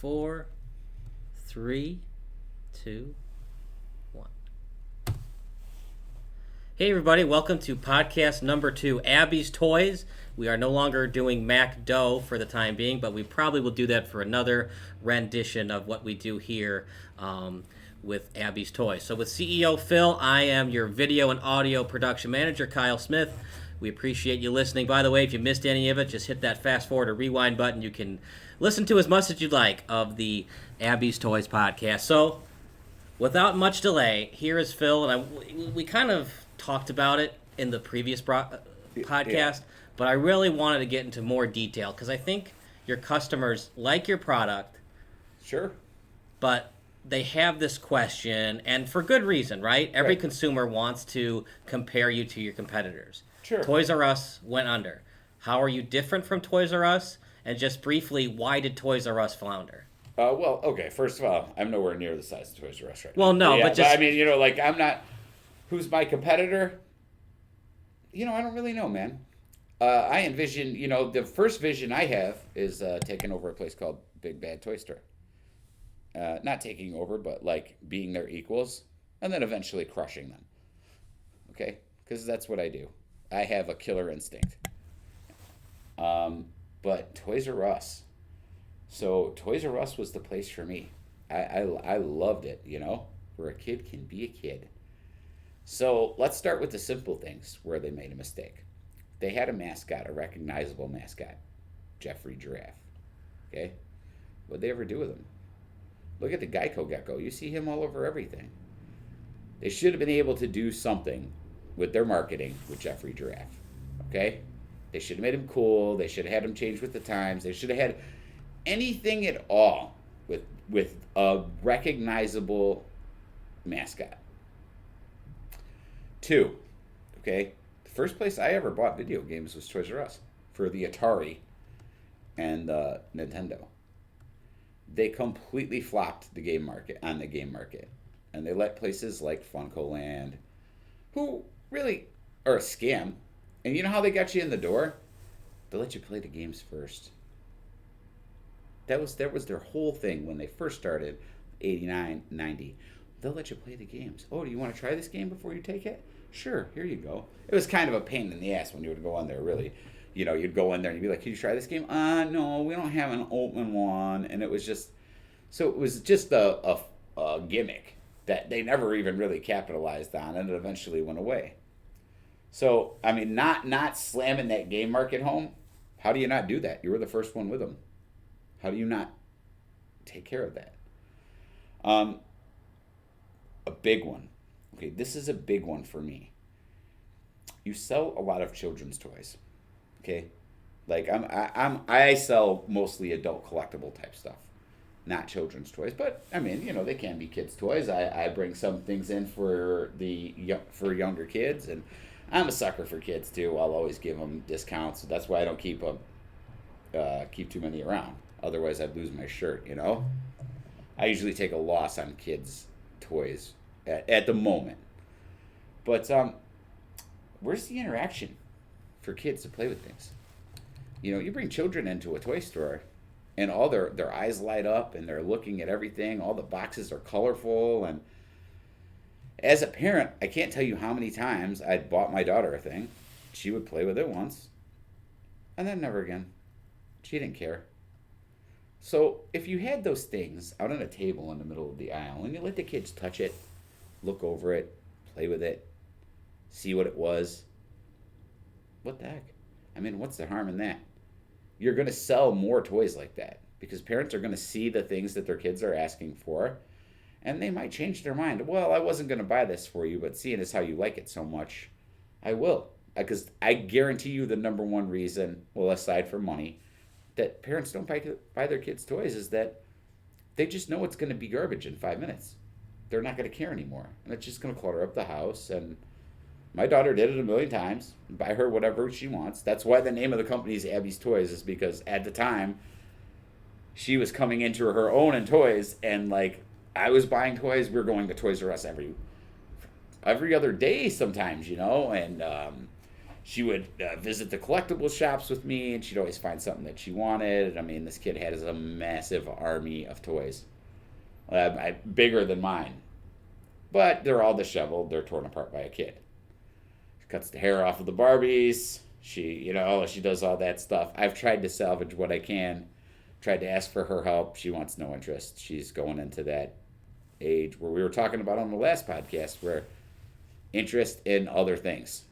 4, 3, 2, 1. Hey everybody, welcome to podcast number 2, Abby's Toys. We are no longer doing Mac Dough for the time being, but we probably will do that for another rendition of what we do here with Abby's Toys. So with CEO Phil, I am your video and audio production manager, Kyle Smith. We appreciate you listening. By the way, if you missed any of it, just hit that fast forward or rewind button. You can listen to as much as you'd like of the Abby's Toys podcast. So without much delay, here is Phil, and we kind of talked about it in the previous podcast, but I really wanted to get into more detail because I think your customers like your product. Sure. But they have this question, and for good reason, right? Every consumer wants to compare you to your competitors. Sure. Toys R Us went under. How are you different from Toys R Us? And just briefly, why did Toys R Us flounder? Well, okay, first of all, I'm nowhere near the size of Toys R Us right now. Well, no, yeah, but just... I mean, I'm not... Who's my competitor? I don't really know, man. I envision, the first vision I have is taking over a place called Big Bad Toy Store. Not taking over, but, being their equals, and then eventually crushing them. Okay? Because that's what I do. I have a killer instinct. But Toys R Us. So Toys R Us was the place for me. I loved it, where a kid can be a kid. So let's start with the simple things where they made a mistake. They had a mascot, a recognizable mascot, Jeffrey Giraffe. Okay? What'd they ever do with him? Look at the Geico Gecko. You see him all over everything. They should have been able to do something with their marketing with Jeffrey Giraffe. Okay? They should have made him cool. They should have had him change with the times. They should have had anything at all with a recognizable mascot. 2, okay? The first place I ever bought video games was Toys R Us for the Atari and Nintendo. They completely flopped the game market, and they let places like Funko Land, who really are a scam. And you know how they got you in the door? They let you play the games first. That was their whole thing when they first started, 89, 90. They'll let you play the games. Oh, do you want to try this game before you take it? Sure, here you go. It was kind of a pain in the ass when you would go on there, really. You'd go in there and you'd be like, can you try this game? No, we don't have an open one. And it was just a gimmick that they never even really capitalized on, and it eventually went away. So, I mean, not slamming that game market home, how do you not do that? You were the first one with them. How do you not take care of that? A big one. Okay, this is a big one for me. You sell a lot of children's toys. Okay? I sell mostly adult collectible type stuff. Not children's toys, but I mean, they can be kids' toys. I bring some things in for younger kids, and I'm a sucker for kids too. I'll always give them discounts. So that's why I don't keep too many around. Otherwise, I'd lose my shirt. I usually take a loss on kids' toys at the moment. But where's the interaction for kids to play with things? You bring children into a toy store, and all their eyes light up, and they're looking at everything. All the boxes are colorful, and as a parent, I can't tell you how many times I'd bought my daughter a thing. She would play with it once, and then never again. She didn't care. So if you had those things out on a table in the middle of the aisle, and you let the kids touch it, look over it, play with it, see what it was, what the heck? I mean, what's the harm in that? You're going to sell more toys like that because parents are going to see the things that their kids are asking for, and they might change their mind. Well, I wasn't going to buy this for you, but seeing as how you like it so much, I will. Because I guarantee you the number one reason, well, aside from money, that parents don't buy their kids toys is that they just know it's going to be garbage in 5 minutes. They're not going to care anymore, and it's just going to clutter up the house. And my daughter did it a million times. Buy her whatever she wants. That's why the name of the company is Abby's Toys, is because at the time she was coming into her own in toys, and I was buying toys. We were going to Toys R Us every other day sometimes, and She would visit the collectible shops with me, and she'd always find something that she wanted. I mean, this kid has a massive army of toys, bigger than mine. But they're all disheveled. They're torn apart by a kid. She cuts the hair off of the Barbies. She does all that stuff. I've tried to salvage what I can. Tried to ask for her help. She wants no interest. She's going into that age where we were talking about on the last podcast, where interest in other things.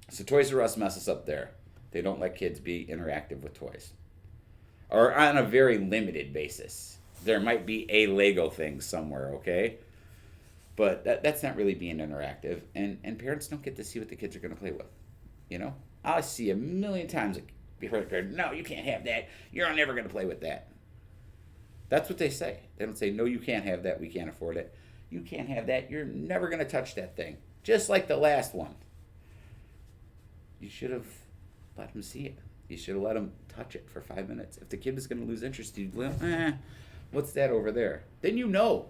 So Toys R Us messes up there. They don't let kids be interactive with toys. Or on a very limited basis. There might be a Lego thing somewhere, okay? But that's not really being interactive. And parents don't get to see what the kids are going to play with. You know? I see a million times no, you can't have that. You're never going to play with that. That's what they say. They don't say, no, you can't have that. We can't afford it. You can't have that. You're never going to touch that thing. Just like the last one. You should have let him see it. You should have let him touch it for 5 minutes. If the kid was going to lose interest, you'd let what's that over there? Then you know.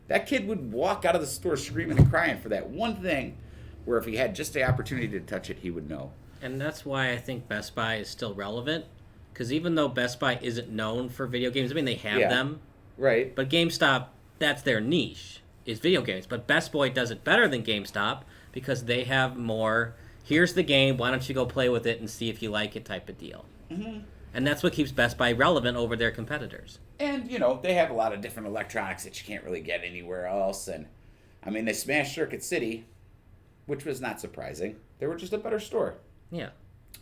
That kid would walk out of the store screaming and crying for that one thing, where if he had just the opportunity to touch it, he would know. And that's why I think Best Buy is still relevant. Because even though Best Buy isn't known for video games, I mean, they have them. Right. But GameStop, that's their niche, is video games. But Best Buy does it better than GameStop because they have more, here's the game, why don't you go play with it and see if you like it type of deal. Mm-hmm. And that's what keeps Best Buy relevant over their competitors. And, they have a lot of different electronics that you can't really get anywhere else. And, I mean, they smashed Circuit City, which was not surprising. They were just a better store. Yeah.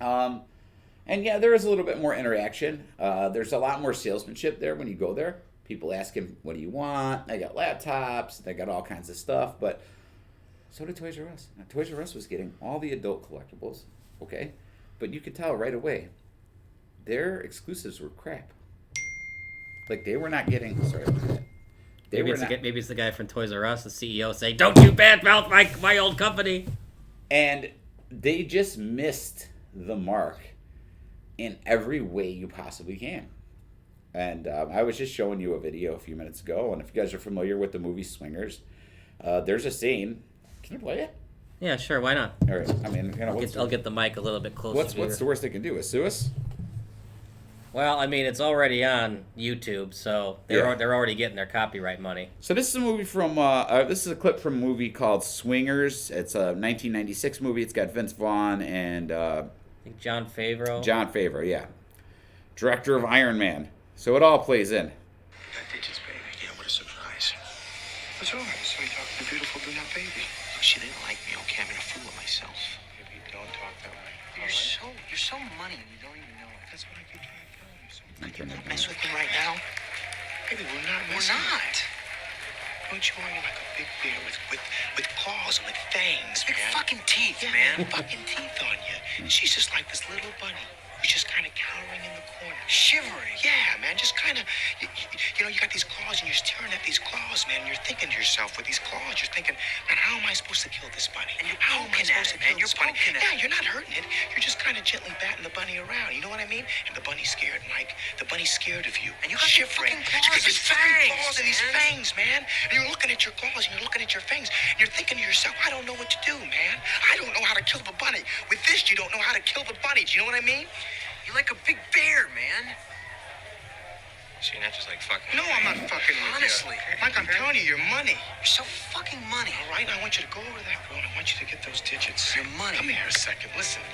And yeah, there is a little bit more interaction. There's a lot more salesmanship there when you go there. People ask him, what do you want? They got laptops. They got all kinds of stuff. But so did Toys R Us. Now, Toys R Us was getting all the adult collectibles. Okay. But you could tell right away, their exclusives were crap. Like, they were not getting... Sorry about that. Maybe it's the guy from Toys R Us, the CEO, saying, don't you badmouth my old company. And they just missed the mark in every way you possibly can. And I was just showing you a video a few minutes ago, and if you guys are familiar with the movie Swingers, there's a scene. Can you play it? Yeah, sure. Why not? All right. I mean, I'll get the mic a little bit closer. What's the worst they can do? Sue us? Well, I mean, it's already on YouTube, so they're already getting their copyright money. So this is a movie from this is a clip from a movie called Swingers. It's a 1996 movie. It's got Vince Vaughn and I think Jon Favreau. Jon Favreau, yeah, director of Iron Man. So it all plays in. That ditches, baby. Yeah, what a surprise. What's wrong? I saw you talking to beautiful brunette baby. Look, she didn't like me. Okay, I'm gonna fool of myself. Baby, don't talk that way. You're so money and you don't even know it. That's what I keep trying to tell you. So don't mess with me right now. Baby, we're not messing. We're not. Don't you want me like a big bear with claws and with fangs, big fucking teeth, man. Fucking teeth on you. And she's just like this little bunny who's just kind of cowering in the corner. Shivering. Yeah, man, just kind of, you got these claws and you're staring at these claws, man, and you're thinking to yourself with these claws, you're thinking, man, how am I supposed to kill this bunny? And you're poking at it, man, you're poking at it. Yeah, you're not hurting it. You're just kind of gently batting the bunny around, you know what I mean? And the bunny's scared, Mike. The bunny's scared of you. And you got shivering. Because these fucking claws and these fangs, man. And you're looking at your claws and you're looking at your fangs. And you're thinking to yourself, I don't know what to do, man. I don't know how to kill the bunny. With this, you don't know how to kill the bunny. Do you know what I mean? You're like a big bear, man. So you're not just like fucking... No, I'm not fucking with honestly, you. Mike, I'm telling you, you're money. You're so fucking money. All right, I want you to go over that road. I want you to get those digits. Your money. Come here a second. Listen.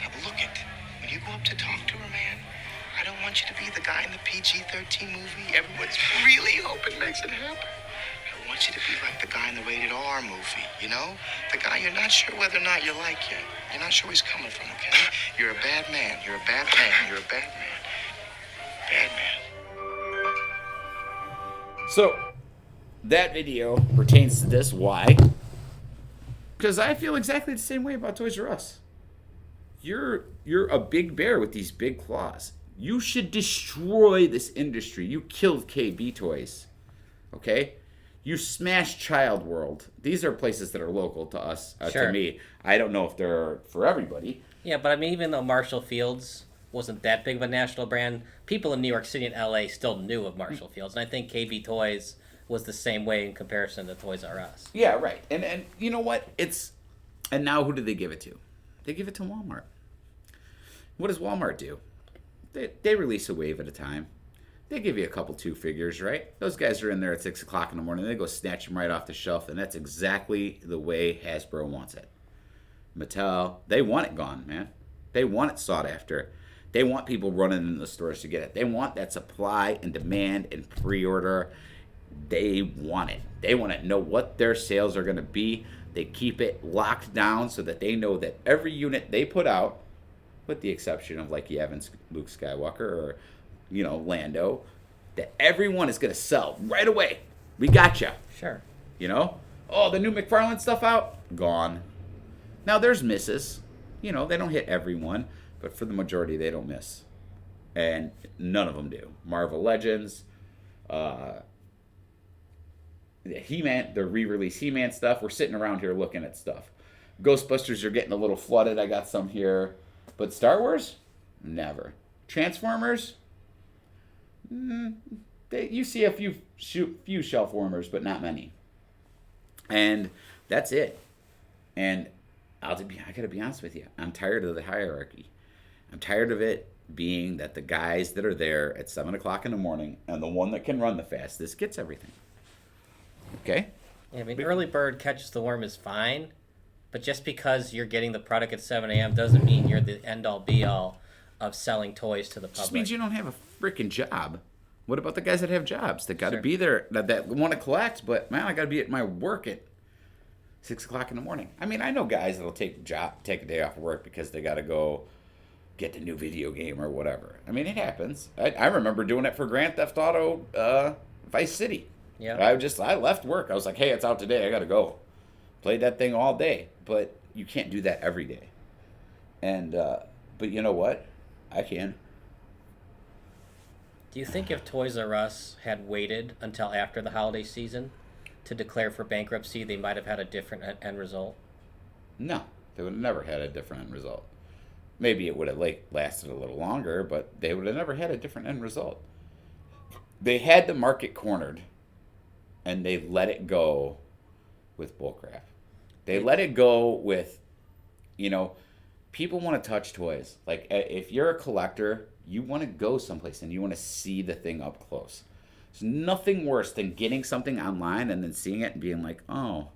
Now, look it. When you go up to talk to her, man, I don't want you to be the guy in the PG-13 movie. Everyone's really hoping makes it happen. I want you to be like the guy in the rated R movie, you know? The guy you're not sure whether or not you like yet. You're not sure where he's coming from, okay? You're a bad man. You're a bad man. You're a bad man. Bad man. So, that video pertains to this. Why? Because I feel exactly the same way about Toys R Us. You're a big bear with these big claws. You should destroy this industry. You killed KB Toys. Okay? You smashed Child World. These are places that are local to us, Sure. to me. I don't know if they're for everybody. Yeah, but I mean, even though Marshall Fields wasn't that big of a national brand, people in New York City and LA still knew of Marshall Fields. And I think KB Toys was the same way in comparison to Toys R Us. Yeah, right. And you know what? And now who do they give it to? They give it to Walmart. What does Walmart do? They release a wave at a time. They give you a couple two figures, right? Those guys are in there at 6 o'clock in the morning. They go snatch them right off the shelf, and that's exactly the way Hasbro wants it. Mattel, they want it gone, man. They want it sought after. They want people running in the stores to get it. They want that supply and demand and pre-order. They want it. They want to know what their sales are going to be. They keep it locked down so that they know that every unit they put out, with the exception of like Yavin Luke Skywalker or, Lando, that everyone is going to sell right away. We gotcha. Sure. Oh, the new McFarlane stuff out? Gone. Now there's misses. They don't hit everyone, but for the majority, they don't miss. And none of them do. Marvel Legends, He-Man, the re-release He-Man stuff. We're sitting around here looking at stuff. Ghostbusters are getting a little flooded. I got some here. But Star Wars? Never. Transformers? You see a few shelf warmers, but not many. And that's it. And I gotta be honest with you. I'm tired of the hierarchy. I'm tired of it being that the guys that are there at 7 o'clock in the morning and the one that can run the fastest gets everything. Okay? Yeah, early bird catches the worm is fine, but just because you're getting the product at 7 a.m. doesn't mean you're the end-all, be-all of selling toys to the public. Just means you don't have a freaking job. What about the guys that have jobs that got to Sure. be there, that want to collect, but, man, I got to be at my work at 6 o'clock in the morning. I mean, I know guys that'll take a day off of work because they got to go get the new video game or whatever. I mean, it happens. I remember doing it for Grand Theft Auto Vice City. Yeah. I left work. I was like, hey, it's out today. I got to go. Played that thing all day. But you can't do that every day. And, but you know what? I can. Do you think if Toys R Us had waited until after the holiday season to declare for bankruptcy, they might have had a different end result? No, they would have never had a different end result. Maybe it would have lasted a little longer, but they would have never had a different end result. They had the market cornered, and they let it go with bullcrap. They let it go with, people want to touch toys. Like, if you're a collector, you want to go someplace and you want to see the thing up close. There's nothing worse than getting something online and then seeing it and being like, oh,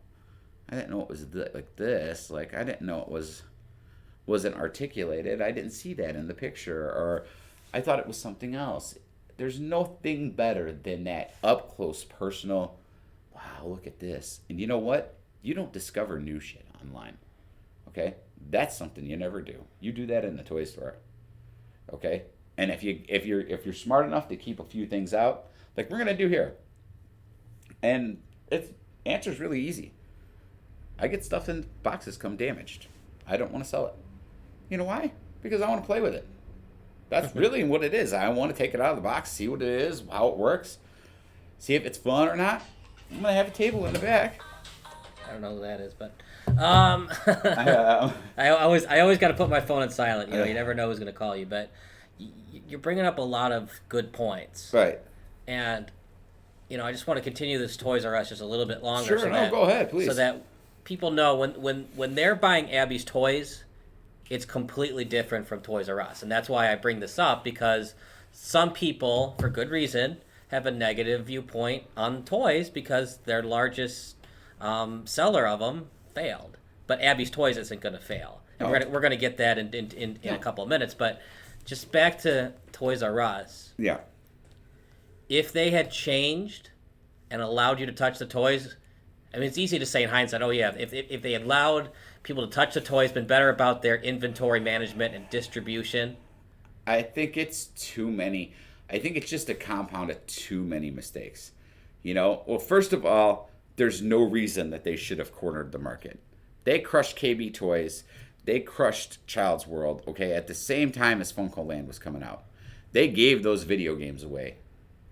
I didn't know it was like this. Like, I didn't know it wasn't articulated. I didn't see that in the picture. Or I thought it was something else. There's nothing better than that up close, personal, wow, look at this. And you know what? You don't discover new shit online. Okay? That's something you never do. You do that in the toy store. Okay? And if you're smart enough to keep a few things out, like we're gonna do here. And answer's really easy. I get stuff in boxes come damaged. I don't want to sell it. You know why? Because I want to play with it. That's really what it is. I want to take it out of the box, see what it is, how it works, see if it's fun or not. I'm gonna have a table in the back. I don't know who that is, but I always got to put my phone on silent. You never know who's going to call you, but you're bringing up a lot of good points. Right. And I just want to continue this Toys R Us just a little bit longer. Sure, go ahead, please. So that people know when they're buying Abby's Toys, it's completely different from Toys R Us, and that's why I bring this up, because some people, for good reason, have a negative viewpoint on toys because their largest seller of them failed. But Abby's Toys isn't going to fail. And we're going to get that in a couple of minutes. But just back to Toys R Us. Yeah. If they had changed and allowed you to touch the toys, I mean, it's easy to say in hindsight, oh yeah, if they had allowed people to touch the toys, been better about their inventory management and distribution. I think it's too many. I think it's just a compound of too many mistakes. Well, first of all, there's no reason that they should have cornered the market. They crushed KB Toys. They crushed Child's World, okay, at the same time as Funko Land was coming out. They gave those video games away.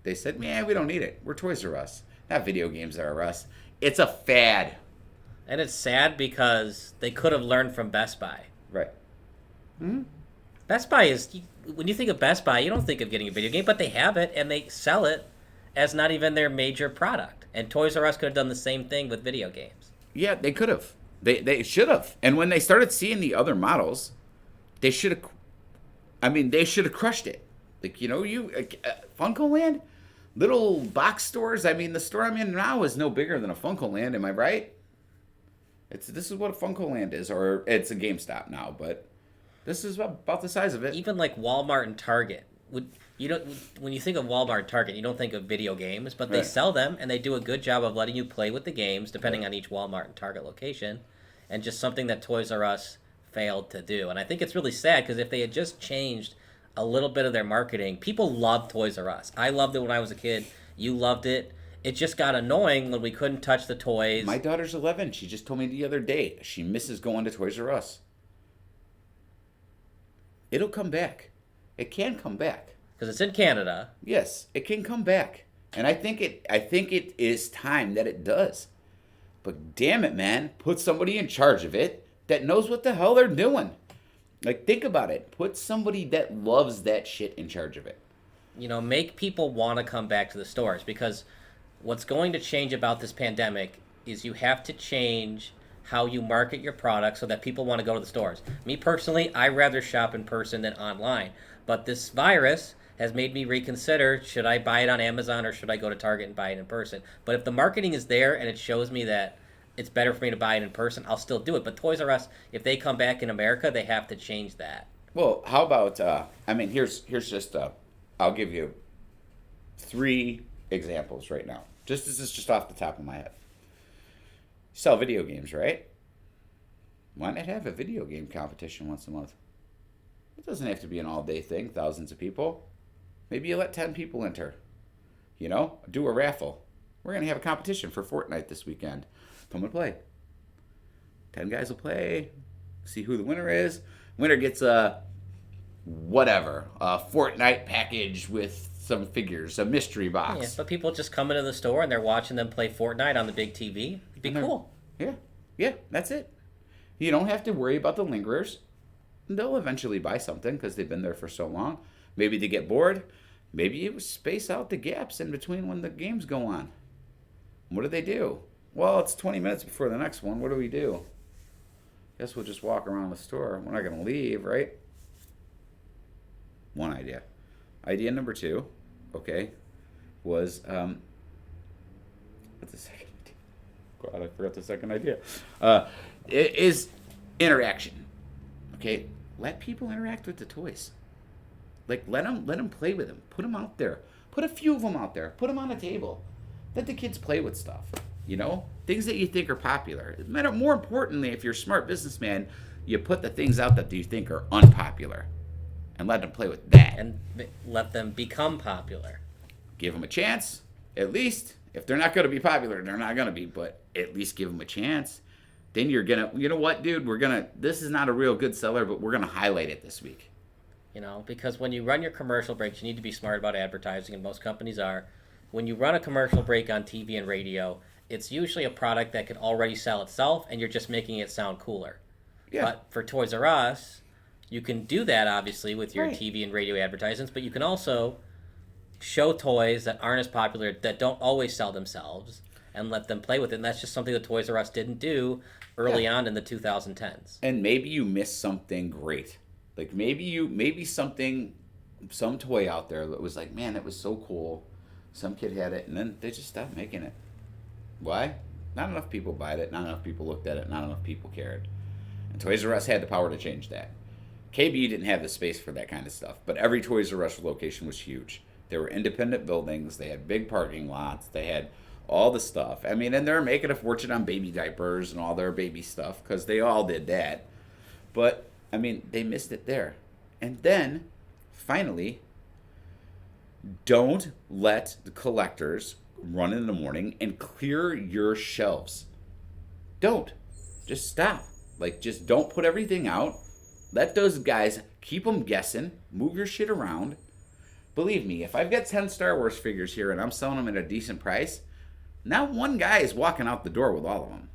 They said, man, we don't need it. We're Toys R Us. Not video games are us. It's a fad. And it's sad because they could have learned from Best Buy. Right. Mm-hmm. Best Buy is, when you think of Best Buy, you don't think of getting a video game, but they have it and they sell it as not even their major product. And Toys R Us could have done the same thing with video games. Yeah, they could have. They should have. And when they started seeing the other models, they should have. I mean, they should have crushed it. Like, Funko Land, little box stores. I mean, the store I'm in now is no bigger than a Funko Land. Am I right? This is what a Funko Land is, or it's a GameStop now, but this is about the size of it. Even like Walmart and Target. When you think of Walmart and Target, you don't think of video games, but they sell them, and they do a good job of letting you play with the games, depending on each Walmart and Target location, and just something that Toys R Us failed to do. And I think it's really sad, because if they had just changed a little bit of their marketing, people loved Toys R Us. I loved it when I was a kid. You loved it. It just got annoying when we couldn't touch the toys. My daughter's 11. She just told me the other day she misses going to Toys R Us. It'll come back. It can come back. Because it's in Canada. Yes, it can come back. And I think it is time that it does. But damn it, man, put somebody in charge of it that knows what the hell they're doing. Like, think about it. Put somebody that loves that shit in charge of it. Make people want to come back to the stores, because what's going to change about this pandemic is you have to change how you market your product so that people want to go to the stores. Me personally, I rather shop in person than online. But this virus has made me reconsider, should I buy it on Amazon or should I go to Target and buy it in person? But if the marketing is there and it shows me that it's better for me to buy it in person, I'll still do it. But Toys R Us, if they come back in America, they have to change that. Well, how about, here's just, I'll give you 3 examples right now. This is just off the top of my head. You sell video games, right? Why not have a video game competition once a month? It doesn't have to be an all-day thing, thousands of people. Maybe you let 10 people enter. Do a raffle. We're going to have a competition for Fortnite this weekend. Come and play. 10 guys will play. See who the winner is. Winner gets a Fortnite package with some figures, a mystery box. Yeah, but people just come into the store and they're watching them play Fortnite on the big TV. It'd be cool. Yeah, that's it. You don't have to worry about the lingerers. They'll eventually buy something because they've been there for so long. Maybe they get bored. Maybe you space out the gaps in between when the games go on. What do? Well, it's 20 minutes before the next one. What do we do? Guess we'll just walk around the store. We're not going to leave, right? One idea. Idea number 2, was, what's the second idea? God, I forgot the second idea. It is interaction. Okay, let people interact with the toys. Like, let them play with them. Put them out there. Put a few of them out there. Put them on a table. Let the kids play with stuff. Things that you think are popular. More importantly, if you're a smart businessman, you put the things out that you think are unpopular. And let them play with that. And let them become popular. Give them a chance, at least. If they're not going to be popular, they're not going to be, but at least give them a chance. Then you're going to, you know what, dude, this is not a real good seller, but we're going to highlight it this week. Because when you run your commercial breaks, you need to be smart about advertising, and most companies are. When you run a commercial break on TV and radio, it's usually a product that could already sell itself, and you're just making it sound cooler. Yeah. But for Toys R Us, you can do that, obviously, with your TV and radio advertisements, but you can also show toys that aren't as popular, that don't always sell themselves, and let them play with it. And that's just something that Toys R Us didn't do early on in the 2010s. And maybe you missed something great. Like, maybe some toy out there that was like, man, that was so cool. Some kid had it, and then they just stopped making it. Why? Not enough people bought it, not enough people looked at it, not enough people cared. And Toys R Us had the power to change that. KB didn't have the space for that kind of stuff, but every Toys R Us location was huge. They were independent buildings. They had big parking lots. They had all the stuff. And they're making a fortune on baby diapers and all their baby stuff because they all did that. But, they missed it there. And then, finally, don't let the collectors run in the morning and clear your shelves. Don't. Just stop. Just don't put everything out. Let those guys, keep them guessing, move your shit around. Believe me, if I've got 10 Star Wars figures here and I'm selling them at a decent price, not one guy is walking out the door with all of them.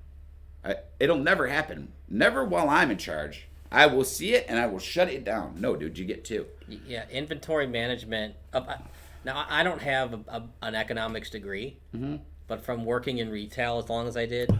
It'll never happen. Never while I'm in charge. I will see it and I will shut it down. No, dude, you get 2. Yeah, inventory management. Now, I don't have an economics degree, but from working in retail as long as I did,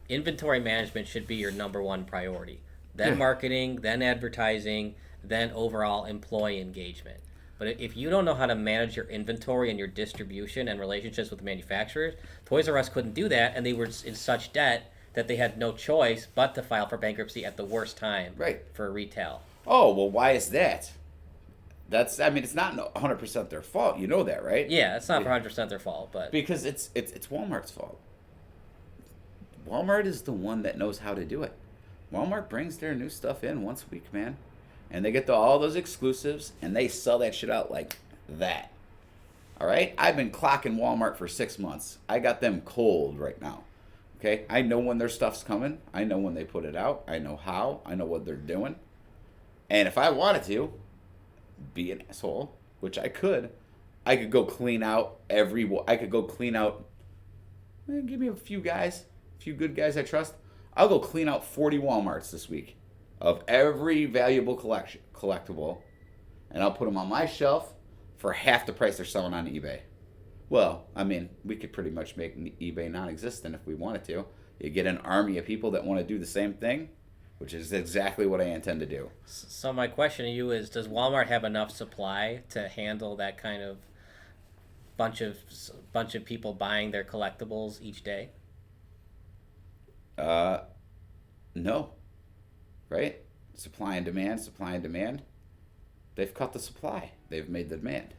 inventory management should be your number one priority. Then Yeah. marketing, then advertising, then overall employee engagement. But if you don't know how to manage your inventory and your distribution and relationships with the manufacturers, Toys R Us couldn't do that, and they were in such debt that they had no choice but to file for bankruptcy at the worst time Right. for retail. Oh, well, why is that? I mean, it's not 100% their fault. You know that, right? Yeah, it's not 100% their fault, but Because it's Walmart's fault. Walmart is the one that knows how to do it. Walmart brings their new stuff in once a week, man. And they get all those exclusives, and they sell that shit out like that. All right? I've been clocking Walmart for 6 months. I got them cold right now. Okay? I know when their stuff's coming. I know when they put it out. I know how. I know what they're doing. And if I wanted to be an asshole, which I could go clean out give me a few good guys I trust. I'll go clean out 40 Walmarts this week of every valuable collectible, and I'll put them on my shelf for half the price they're selling on eBay. Well, I mean, we could pretty much make eBay non-existent if we wanted to. You get an army of people that want to do the same thing, which is exactly what I intend to do. So my question to you is, does Walmart have enough supply to handle that kind of bunch of people buying their collectibles each day? No. Right? Supply and demand. They've cut the supply. They've made the demand.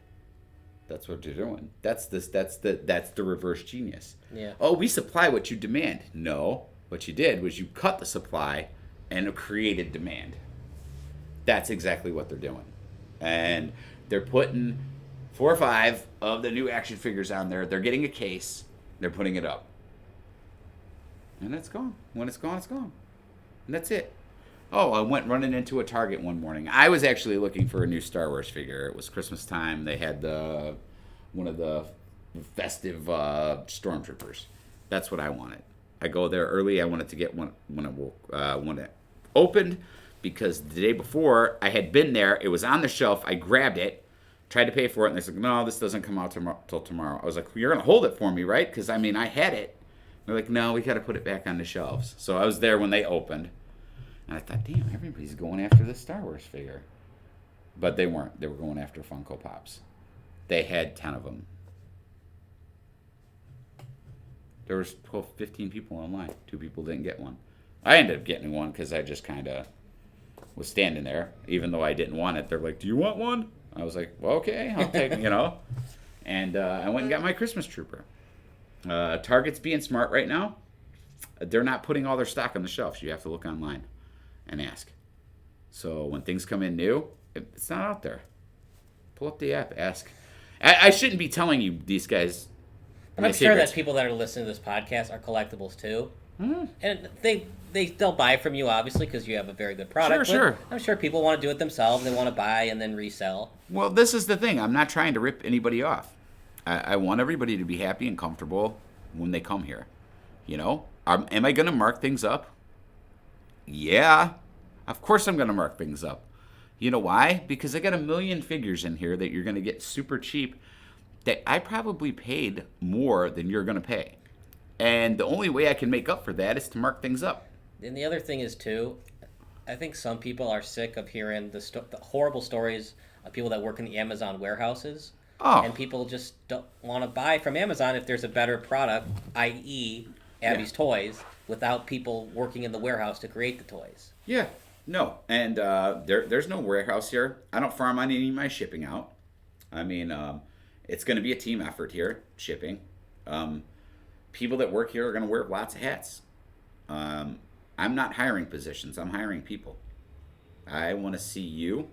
That's what they're doing. That's the reverse genius. Yeah. Oh, we supply what you demand. No. What you did was you cut the supply and created demand. That's exactly what they're doing. And they're putting 4 or 5 of the new action figures on there. They're getting a case. They're putting it up. And it's gone. When it's gone, it's gone. And that's it. Oh, I went running into a Target one morning. I was actually looking for a new Star Wars figure. It was Christmas time. They had one of the festive stormtroopers. That's what I wanted. I go there early. I wanted to get one when it opened, because the day before I had been there. It was on the shelf. I grabbed it, tried to pay for it, and they said, "No, this doesn't come out till tomorrow." I was like, well, "You're gonna hold it for me, right?" Because I mean, I had it. They're like, "No, we got to put it back on the shelves." So I was there when they opened, and I thought, "Damn, everybody's going after this Star Wars figure," but they weren't. They were going after Funko Pops. They had 10 of them. There was 12, 15 people online. 2 people didn't get one. I ended up getting one because I just kind of was standing there, even though I didn't want it. They're like, "Do you want one?" I was like, "Well, okay, I'll take it," And I went and got my Christmas trooper. Target's being smart right now. They're not putting all their stock on the shelves. You have to look online and ask. So when things come in new, it's not out there. Pull up the app, ask. I shouldn't be telling you these guys. But I'm sure that people that are listening to this podcast are collectibles too. Mm-hmm. And they'll buy from you, obviously, because you have a very good product. Sure. I'm sure people want to do it themselves. They want to buy and then resell. Well, this is the thing. I'm not trying to rip anybody off. I want everybody to be happy and comfortable when they come here. Am I going to mark things up? Yeah. Of course I'm going to mark things up. You know why? Because I got a million figures in here that you're going to get super cheap that I probably paid more than you're going to pay. And the only way I can make up for that is to mark things up. And the other thing is, too, I think some people are sick of hearing the horrible stories of people that work in the Amazon warehouses. Oh. And people just don't want to buy from Amazon if there's a better product, i.e. Abby's Toys, without people working in the warehouse to create the toys. Yeah, no. And there's no warehouse here. I don't farm on any of my shipping out. I mean, it's going to be a team effort here, shipping. People that work here are going to wear lots of hats. I'm not hiring positions. I'm hiring people. I want to see you.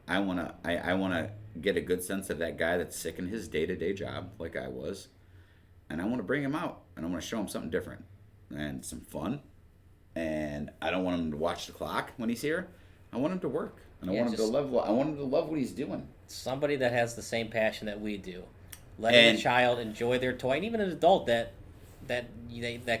I want to get a good sense of that guy that's sick in his day-to-day job, like I was. And I want to bring him out. And I want to show him something different. And some fun. And I don't want him to watch the clock when he's here. I want him to work. And I want him to love what he's doing. Somebody that has the same passion that we do. Letting a child enjoy their toy, and even an adult that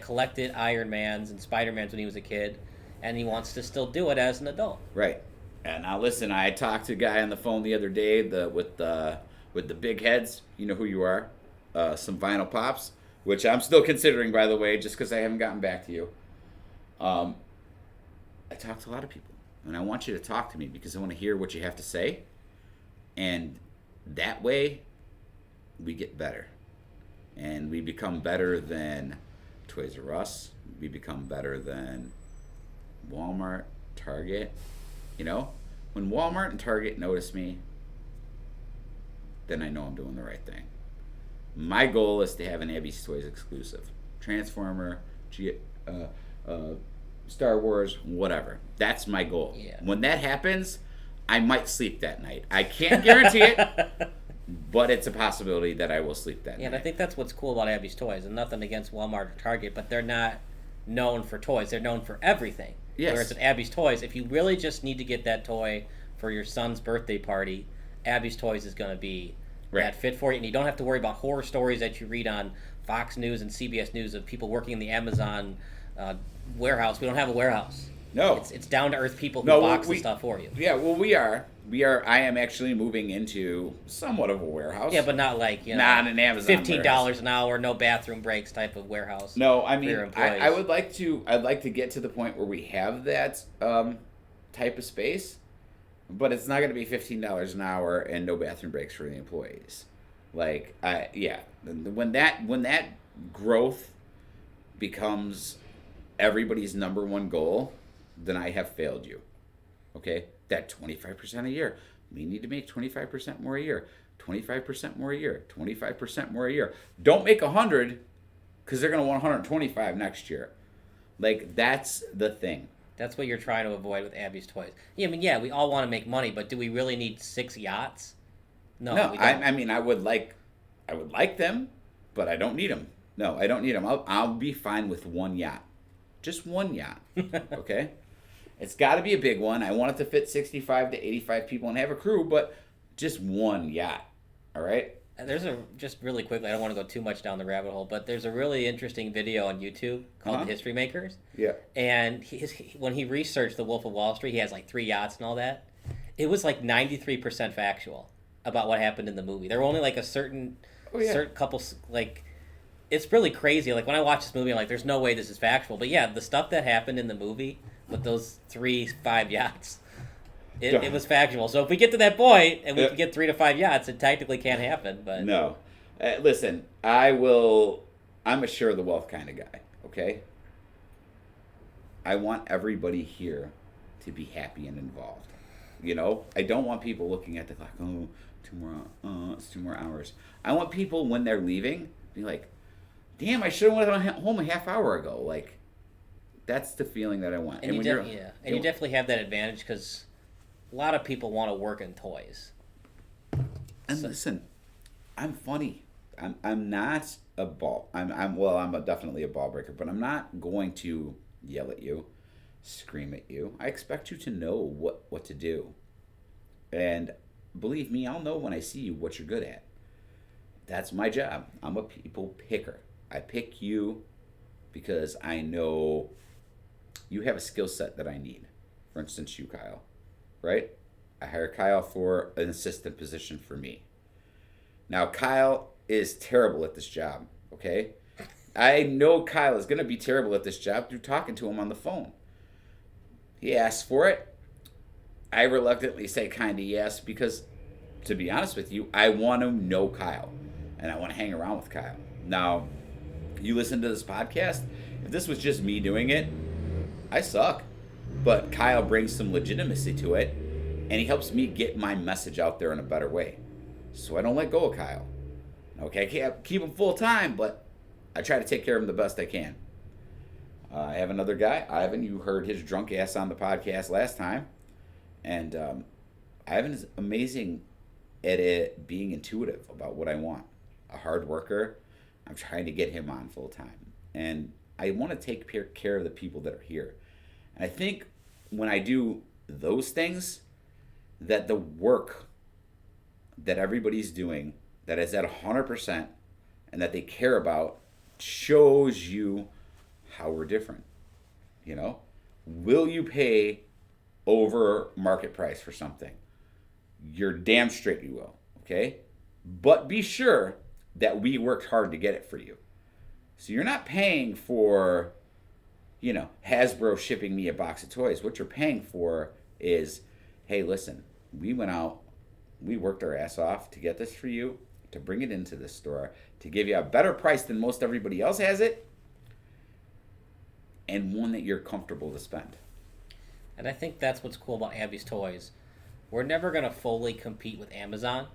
collected Iron Mans and Spider-Mans when he was a kid, and he wants to still do it as an adult. Right. And now listen, I talked to a guy on the phone the other day with the big heads. You know who you are. Some vinyl pops. which I'm still considering, by the way, just because I haven't gotten back to you. I talk to a lot of people, and I want you to talk to me because I want to hear what you have to say, and that way we get better, and we become better than Toys R Us. We become better than Walmart, Target. You know, when Walmart and Target notice me, then I know I'm doing the right thing. My goal is to have an AbbeysToys exclusive. Transformer, Star Wars, whatever. That's my goal. Yeah. When that happens, I might sleep that night. I can't guarantee it, but it's a possibility that I will sleep that night. And I think that's what's cool about AbbeysToys, and nothing against Walmart or Target, but they're not known for toys. They're known for everything. Yes. Whereas at AbbeysToys, if you really just need to get that toy for your son's birthday party, AbbeysToys is going to be that fit for you, and you don't have to worry about horror stories that you read on Fox News and CBS News of people working in the Amazon warehouse. We don't have a warehouse. No. It's down to earth people who box the stuff for you. Yeah, well, we are. I am actually moving into somewhat of a warehouse. Yeah, but not like, not an Amazon $15 warehouse. an hour, no bathroom breaks type of warehouse. No, I mean, for your employees. I'd like to get to the point where we have that type of space, but it's not going to be $15 an hour and no bathroom breaks for the employees. Like, when that growth becomes everybody's number one goal, then I have failed you. Okay? That 25% a year. We need to make 25% more a year. 25% more a year. 25% more a year. Don't make 100 because they're going to want 125 next year. Like, that's the thing. That's what you're trying to avoid with AbbeysToys. Yeah, I mean, we all want to make money, but do we really need 6 yachts? No, we don't. I mean, I would like them, but I don't need them. No, I don't need them. I'll be fine with one yacht. Just one yacht, okay? It's got to be a big one. I want it to fit 65 to 85 people and have a crew, but just one yacht, all right? There's just really quickly, I don't want to go too much down the rabbit hole, but there's a really interesting video on YouTube called The History Makers. Yeah. And when he researched The Wolf of Wall Street, he has like 3 yachts and all that. It was like 93% factual about what happened in the movie. There were only like a certain couple, like, it's really crazy. Like, when I watch this movie, I'm like, there's no way this is factual. But yeah, the stuff that happened in the movie with those 3-5 yachts, it was factual. So if we get to that point and we can get 3 to 5 yachts, it technically can't happen. But no, listen, I'm a share the wealth kind of guy. Okay, I want everybody here to be happy and involved. You know, I don't want people looking at the clock. Oh, it's 2 more hours. I want people when they're leaving be like, damn, I should have went home a half hour ago. Like, that's the feeling that I want. And you definitely have that advantage because a lot of people want to work in toys. And listen, I'm funny. I'm not a ball. I'm definitely a ball breaker, but I'm not going to yell at you, scream at you. I expect you to know what to do. And believe me, I'll know when I see you what you're good at. That's my job. I'm a people picker. I pick you because I know you have a skill set that I need. For instance, you, Kyle, right? I hire Kyle for an assistant position for me. Now, Kyle is terrible at this job, okay? I know Kyle is going to be terrible at this job through talking to him on the phone. He asks for it. I reluctantly say kind of yes because, to be honest with you, I want to know Kyle, and I want to hang around with Kyle. Now, you listen to this podcast, if this was just me doing it, I suck. But Kyle brings some legitimacy to it, and he helps me get my message out there in a better way. So I don't let go of Kyle. Okay, I can't keep him full time, but I try to take care of him the best I can. I have another guy, Ivan. You heard his drunk ass on the podcast last time. And Ivan is amazing at it being intuitive about what I want. A hard worker. I'm trying to get him on full time. And I want to take care of the people that are here. And I think when I do those things, that the work that everybody's doing, that is at 100%, and that they care about, shows you how we're different. You know? Will you pay over market price for something? You're damn straight you will. Okay? But be sure that we worked hard to get it for you. So you're not paying for, Hasbro shipping me a box of toys. What you're paying for is, hey, listen, we went out, we worked our ass off to get this for you, to bring it into the store, to give you a better price than most everybody else has it, and one that you're comfortable to spend. And I think that's what's cool about Abby's Toys. We're never going to fully compete with Amazon,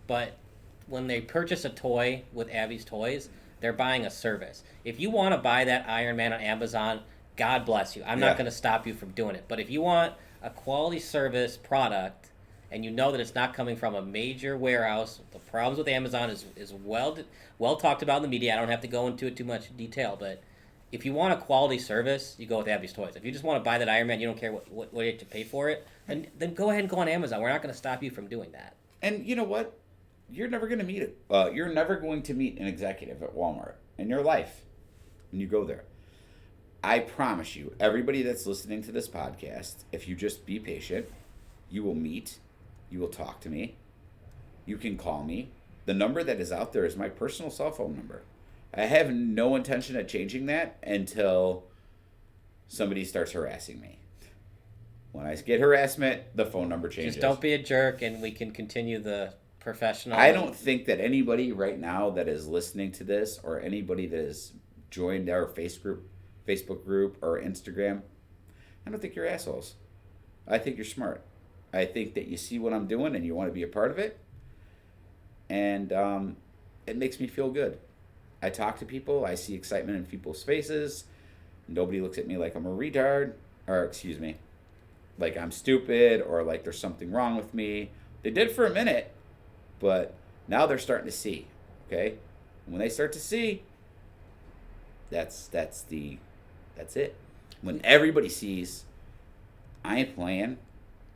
but when they purchase a toy with Abby's Toys, they're buying a service. If you want to buy that Iron Man on Amazon, God bless you. I'm not going to stop you from doing it. But if you want a quality service product and you know that it's not coming from a major warehouse, the problems with Amazon is well talked about in the media. I don't have to go into it too much detail, but if you want a quality service, you go with Abby's Toys. If you just want to buy that Iron Man, you don't care what you have to pay for it, then go ahead and go on Amazon. We're not going to stop you from doing that. And you know what? You're never going to meet it. You're never going to meet an executive at Walmart in your life when you go there. I promise you, everybody that's listening to this podcast, if you just be patient, you will meet, you will talk to me, you can call me. The number that is out there is my personal cell phone number. I have no intention of changing that until somebody starts harassing me. When I get harassment, the phone number changes. Just don't be a jerk, and we can continue the professional. I don't think that anybody right now that is listening to this, or anybody that has joined our Facebook group or Instagram, I don't think you're assholes. I think you're smart. I think that you see what I'm doing and you want to be a part of it. And it makes me feel good. I talk to people. I see excitement in people's faces. Nobody looks at me like I'm a retard. Or, excuse me, like I'm stupid or like there's something wrong with me. They did for a minute, but now they're starting to see. Okay? And when they start to see, that's it. When everybody sees, I ain't playing,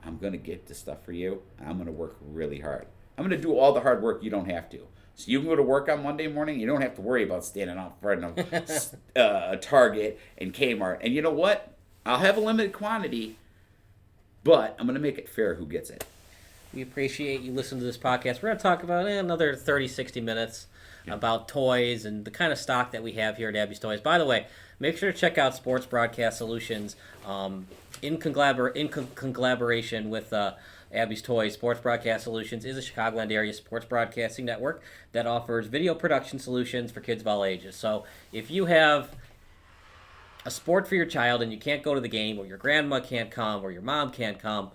I'm going to get this stuff for you, and I'm going to work really hard. I'm going to do all the hard work you don't have to. So you can go to work on Monday morning, you don't have to worry about standing out front of Target and Kmart. And you know what? I'll have a limited quantity, but I'm going to make it fair who gets it. We appreciate you listening to this podcast. We're going to talk about another 30, 60 minutes about toys and the kind of stock that we have here at Abby's Toys. By the way, make sure to check out Sports Broadcast Solutions in collaboration with Abby's Toys. Sports Broadcast Solutions is a Chicagoland area sports broadcasting network that offers video production solutions for kids of all ages. So if you have a sport for your child and you can't go to the game, or your grandma can't come, or your mom can't come,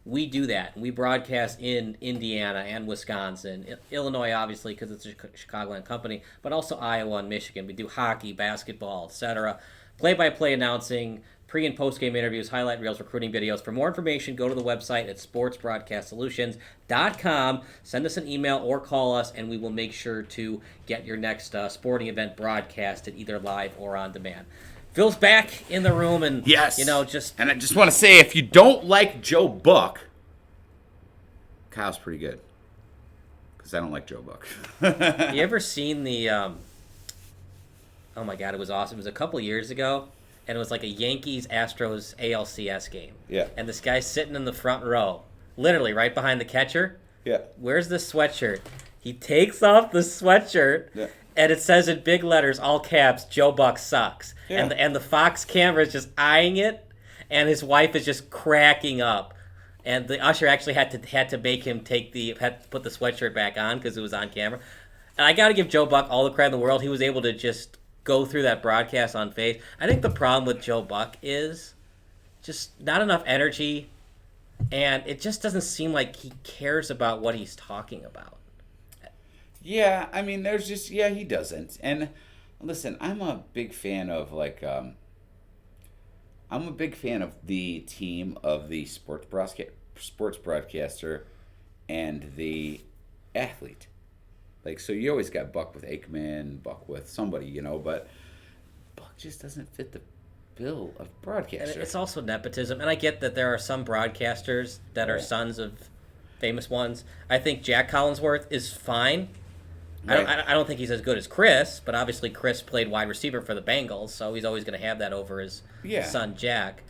we do that. We broadcast in Indiana and Wisconsin, Illinois, obviously, because it's a Chicagoland company, but also Iowa and Michigan. We do hockey, basketball, etc. Play-by-play announcing, pre- and post-game interviews, highlight reels, recruiting videos. For more information, go to the website at sportsbroadcastsolutions.com. Send us an email or call us, and we will make sure to get your next sporting event broadcasted, either live or on demand. Phil's back in the room, and yes. And I just want to say, if you don't like Joe Buck, Kyle's pretty good, because I don't like Joe Buck. You ever seen the? Oh my God, it was awesome. It was a couple years ago, and it was like a Yankees-Astros ALCS game. Yeah. And this guy's sitting in the front row, literally right behind the catcher. Yeah. Where's the sweatshirt? He takes off the sweatshirt. Yeah. And it says in big letters, all caps, Joe Buck sucks. Yeah. And the Fox camera is just eyeing it, and his wife is just cracking up. And the usher actually had to make him put the sweatshirt back on because it was on camera. And I got to give Joe Buck all the credit in the world. He was able to just go through that broadcast on faith. I think the problem with Joe Buck is just not enough energy, and it just doesn't seem like he cares about what he's talking about. Yeah, I mean, he doesn't. And listen, I'm a big fan of the team of the sports broadcaster and the athlete. Like, so you always got Buck with Aikman, Buck with somebody, but Buck just doesn't fit the bill of broadcaster. And it's also nepotism, and I get that there are some broadcasters that are sons of famous ones. I think Jack Collinsworth is fine. Right. I don't think he's as good as Chris, but obviously Chris played wide receiver for the Bengals, so he's always going to have that over his son Jack.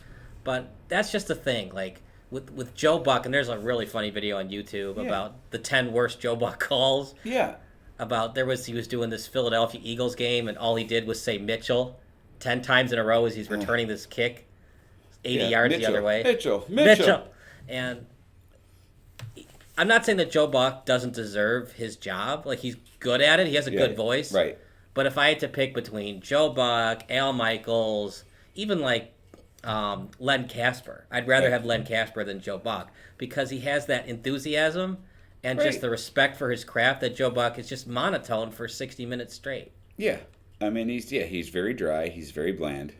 But that's just the thing, like with Joe Buck, and there's a really funny video on YouTube about the 10 worst Joe Buck calls. Yeah. he was doing this Philadelphia Eagles game, and all he did was say Mitchell 10 times in a row as he's returning this kick 80 yards the other way. Mitchell. And I'm not saying that Joe Buck doesn't deserve his job. Like, he's good at it. He has a good voice. Right. But if I had to pick between Joe Buck, Al Michaels, even like Len Casper, I'd rather have Len Casper than Joe Buck because he has that enthusiasm and just the respect for his craft that Joe Buck is just monotone for 60 minutes straight. Yeah. I mean, he's very dry. He's very bland.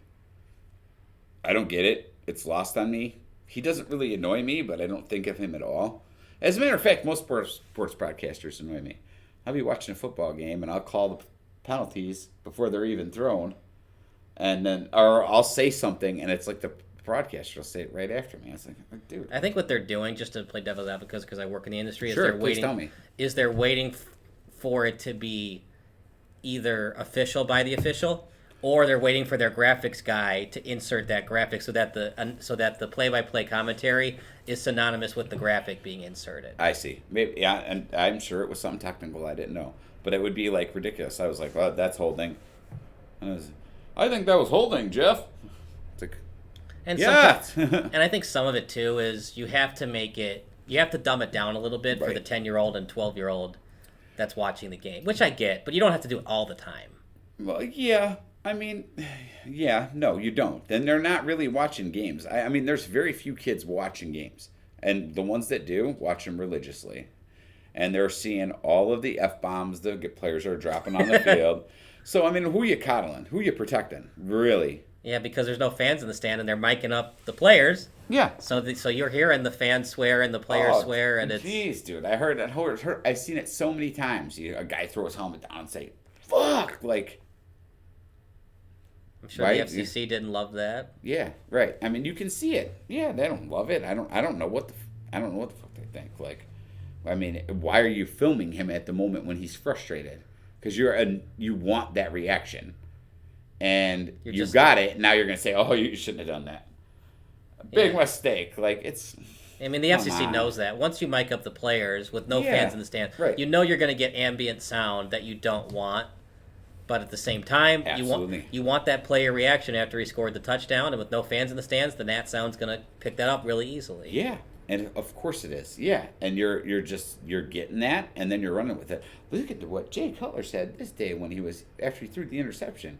I don't get it. It's lost on me. He doesn't really annoy me, but I don't think of him at all. As a matter of fact, most sports broadcasters annoy me. I'll be watching a football game, and I'll call the penalties before they're even thrown, and then or I'll say something, and it's like the broadcaster will say it right after me. It's like, dude. I think what they're doing, just to play devil's advocate, because I work in the industry, is they're waiting for it to be either official by the official, or they're waiting for their graphics guy to insert that graphic so that the play-by-play commentary is synonymous with the graphic being inserted. I see. Maybe, yeah, and I'm sure it was something technical I didn't know, but it would be like ridiculous. I was like, "Well, that's holding." I think that was holding, Jeff. It's like, and I think some of it too is you have to dumb it down a little bit for the 10-year-old and 12-year-old that's watching the game, which I get, but you don't have to do it all the time. Well, yeah. I mean, yeah, no, you don't. Then they're not really watching games. I mean, there's very few kids watching games. And the ones that do, watch them religiously. And they're seeing all of the F-bombs the players are dropping on the field. So, I mean, who are you coddling? Who are you protecting? Really? Yeah, because there's no fans in the stand, and they're miking up the players. Yeah. So you're hearing the fans swear and the players swear. And it's... Jeez, dude. I've seen it so many times. A guy throw his helmet down and say, fuck, like... I'm sure the FCC didn't love that. Yeah, right. I mean, you can see it. Yeah, they don't love it. I don't know what the fuck they think. Like, I mean, why are you filming him at the moment when he's frustrated? Because you want that reaction, and you got it. Now you're gonna say, "Oh, you shouldn't have done that." Big mistake. Like it's. I mean, the FCC knows that. Once you mic up the players with no fans in the stands, you know you're going to get ambient sound that you don't want. But at the same time, you want that player reaction after he scored the touchdown, and with no fans in the stands, the Nat sound's going to pick that up really easily. Yeah, and of course it is. Yeah, and you're getting that, and then you're running with it. Look at what Jay Cutler said this day when after he threw the interception.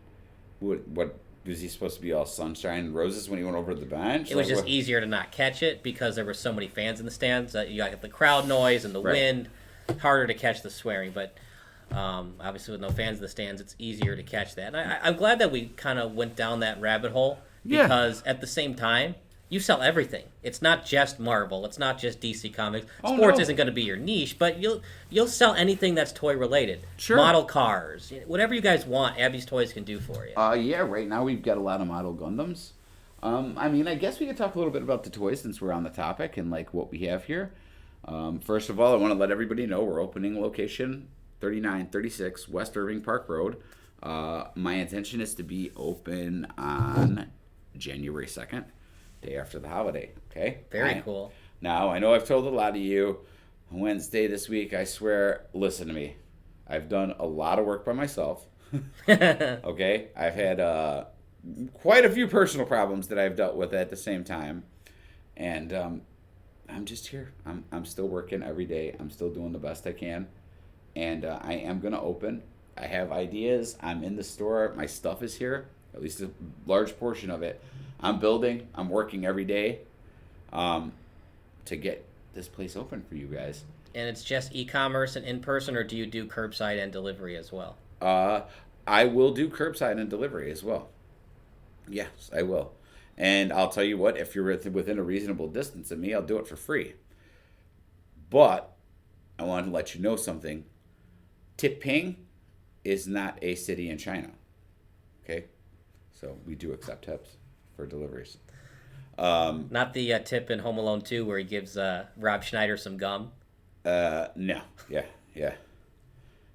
What was he supposed to be all sunshine and roses when he went over to the bench? It was just easier to not catch it because there were so many fans in the stands. You got the crowd noise and the wind. Harder to catch the swearing, but. Obviously, with no fans in the stands, it's easier to catch that. And I'm glad that we kind of went down that rabbit hole because at the same time, you sell everything. It's not just Marvel. It's not just DC Comics. Sports isn't going to be your niche, but you'll sell anything that's toy related. Sure. Model cars, whatever you guys want, Abby's Toys can do for you. Yeah. Right now we've got a lot of model Gundams. I mean, I guess we could talk a little bit about the toys since we're on the topic and like what we have here. First of all, I want to let everybody know we're opening location 3936 West Irving Park Road. My intention is to be open on January 2nd, day after the holiday. Okay? Very cool. Now, I know I've told a lot of you, Wednesday this week, I swear, listen to me. I've done a lot of work by myself. Okay? I've had quite a few personal problems that I've dealt with at the same time. And I'm just here. I'm still working every day. I'm still doing the best I can. And I am going to open. I have ideas. I'm in the store. My stuff is here, at least a large portion of it. I'm building. I'm working every day to get this place open for you guys. And it's just e-commerce and in-person, or do you do curbside and delivery as well? I will do curbside and delivery as well. Yes, I will. And I'll tell you what, if you're within a reasonable distance of me, I'll do it for free. But I want to let you know something. Tipping is not a city in China. Okay? So we do accept tips for deliveries. Not the tip in Home Alone 2 where he gives Rob Schneider some gum? No. Yeah.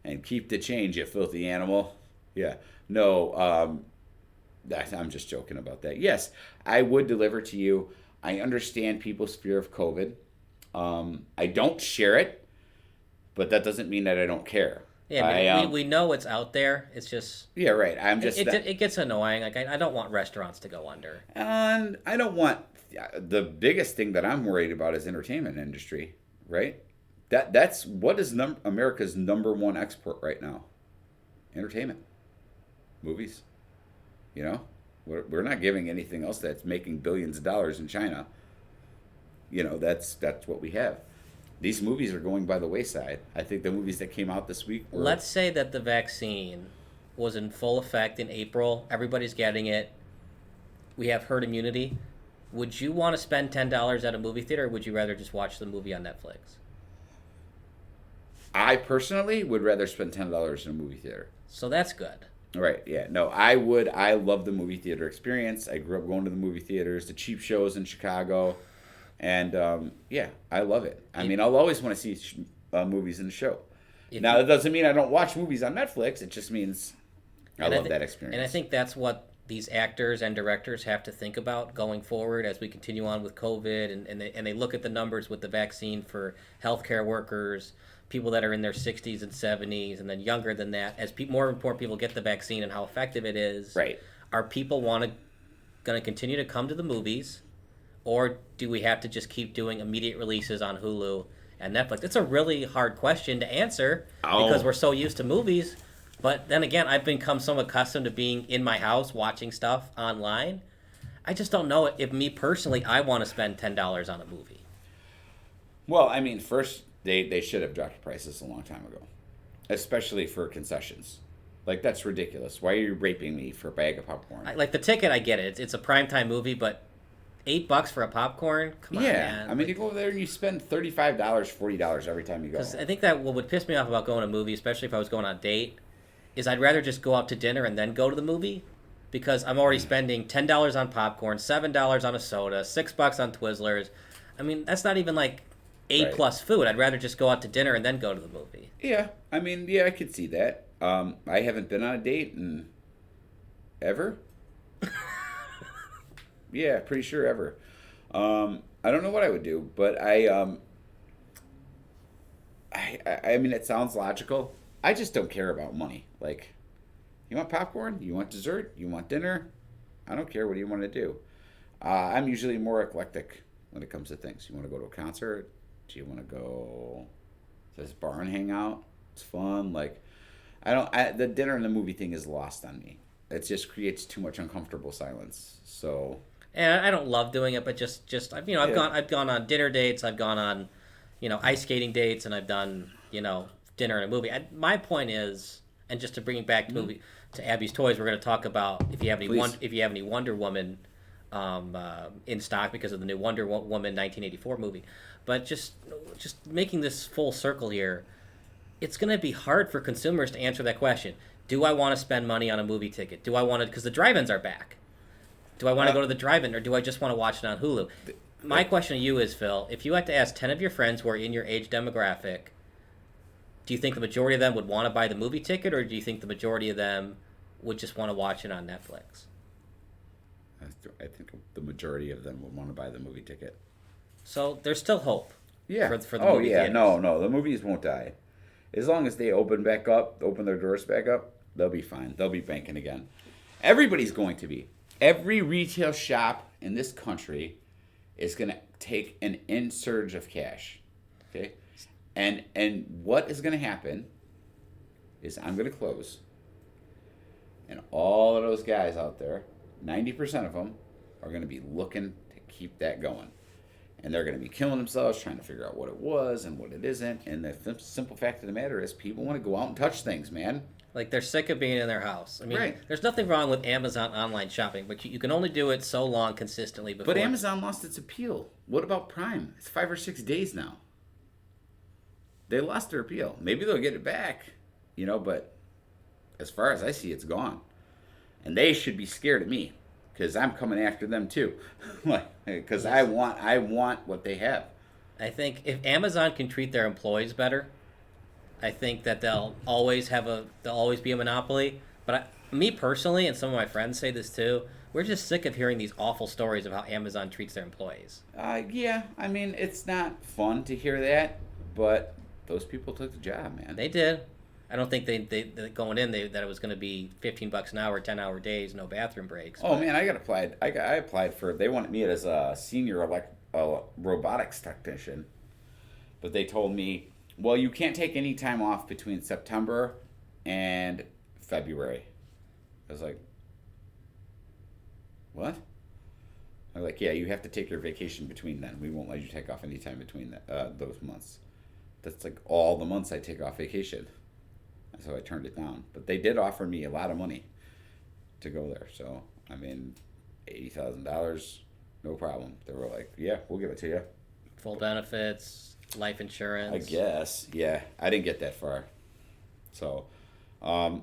And keep the change, you filthy animal. Yeah. No, I'm just joking about that. Yes, I would deliver to you. I understand people's fear of COVID. I don't share it, but that doesn't mean that I don't care. Yeah, I mean, we know it's out there. It's just Yeah, right. I'm just it gets annoying. Like I don't want restaurants to go under. and I don't want the biggest thing that I'm worried about is entertainment industry, right? That's what is America's number one export right now. Entertainment, movies. You know, we're not giving anything else that's making billions of dollars in China. You know, that's what we have. These movies are going by the wayside. I think the movies that came out this week were. Let's say that the vaccine was in full effect in April. Everybody's getting it. We have herd immunity. Would you want to spend $10 at a movie theater, or would you rather just watch the movie on Netflix? I personally would rather spend $10 in a movie theater. So that's good. Right, yeah. No, I would. I love the movie theater experience. I grew up going to the movie theaters, the cheap shows in Chicago. And, yeah, I love it. I mean, I'll always want to see movies in the show. Now, that doesn't mean I don't watch movies on Netflix. It just means I love that experience. And I think that's what these actors and directors have to think about going forward as we continue on with COVID. And they look at the numbers with the vaccine for healthcare workers, people that are in their 60s and 70s, and then younger than that. As more and more people get the vaccine and how effective it is, right? Are people going to continue to come to the movies? Or do we have to just keep doing immediate releases on Hulu and Netflix? It's a really hard question to answer because we're so used to movies. But then again, I've become so accustomed to being in my house watching stuff online. I just don't know if me personally, I want to spend $10 on a movie. Well, I mean, first, they should have dropped prices a long time ago, especially for concessions. Like, that's ridiculous. Why are you raping me for a bag of popcorn? Like, the ticket, I get it. It's a primetime movie, but $8 for a popcorn? Come on, man. I mean, you go over there and you spend $35, $40 every time you go. I think that what would piss me off about going to a movie, especially if I was going on a date, is I'd rather just go out to dinner and then go to the movie because I'm already spending $10 on popcorn, $7 on a soda, $6 on Twizzlers. I mean, that's not even like A-plus food. I'd rather just go out to dinner and then go to the movie. Yeah, I mean, yeah, I could see that. I haven't been on a date in ever. Yeah, pretty sure ever. I don't know what I would do, but I mean, it sounds logical. I just don't care about money. Like, you want popcorn? You want dessert? You want dinner? I don't care. What do you want to do? I'm usually more eclectic when it comes to things. You want to go to a concert? Do you want to go to this bar and hang out? It's fun. Like, the dinner and the movie thing is lost on me. It just creates too much uncomfortable silence. So. And I don't love doing it, but just I've gone on dinner dates, I've gone on, ice skating dates, and I've done, dinner and a movie. My point is, and just to bring it back to Abby's Toys, we're going to talk about if you have any Wonder Woman in stock because of the new Wonder Woman 1984 movie. But just making this full circle here, it's going to be hard for consumers to answer that question. Do I want to spend money on a movie ticket? Do I want to, because the drive-ins are back. Do I want to go to the drive-in, or do I just want to watch it on Hulu? My question to you is, Phil, if you had to ask 10 of your friends who are in your age demographic, do you think the majority of them would want to buy the movie ticket, or do you think the majority of them would just want to watch it on Netflix? I think the majority of them would want to buy the movie ticket. So there's still hope. Yeah. For the movie theaters. No, the movies won't die. As long as they open their doors back up, they'll be fine. They'll be banking again. Everybody's going to be. Every retail shop in this country is going to take an insurge of cash, okay? And what is going to happen is I'm going to close, and all of those guys out there, 90% of them, are going to be looking to keep that going. And they're going to be killing themselves trying to figure out what it was and what it isn't. And the simple fact of the matter is people want to go out and touch things, man. Like, they're sick of being in their house. I mean, right. There's nothing wrong with Amazon online shopping, but you can only do it so long consistently before. But Amazon lost its appeal. What about Prime? It's 5 or 6 days now. They lost their appeal. Maybe they'll get it back, but as far as I see, it's gone. And they should be scared of me because I'm coming after them too. Because I want what they have. I think if Amazon can treat their employees better, I think that they'll always be a monopoly. But me personally, and some of my friends say this too, we're just sick of hearing these awful stories of how Amazon treats their employees. Yeah, I mean, it's not fun to hear that, but those people took the job, man. They did. I don't think they going in that it was going to be $15 an hour, 10-hour days, no bathroom breaks. Oh man, I got applied. I applied for. They wanted me as a senior robotics technician, but they told me, well, you can't take any time off between September and February. I was like, what? I'm like, yeah, you have to take your vacation between then. We won't let you take off any time between those months. That's like all the months I take off vacation. So I turned it down. But they did offer me a lot of money to go there. So, I mean, $80,000, no problem. They were like, yeah, we'll give it to you. Full benefits, life insurance. I guess, yeah. I didn't get that far. So, but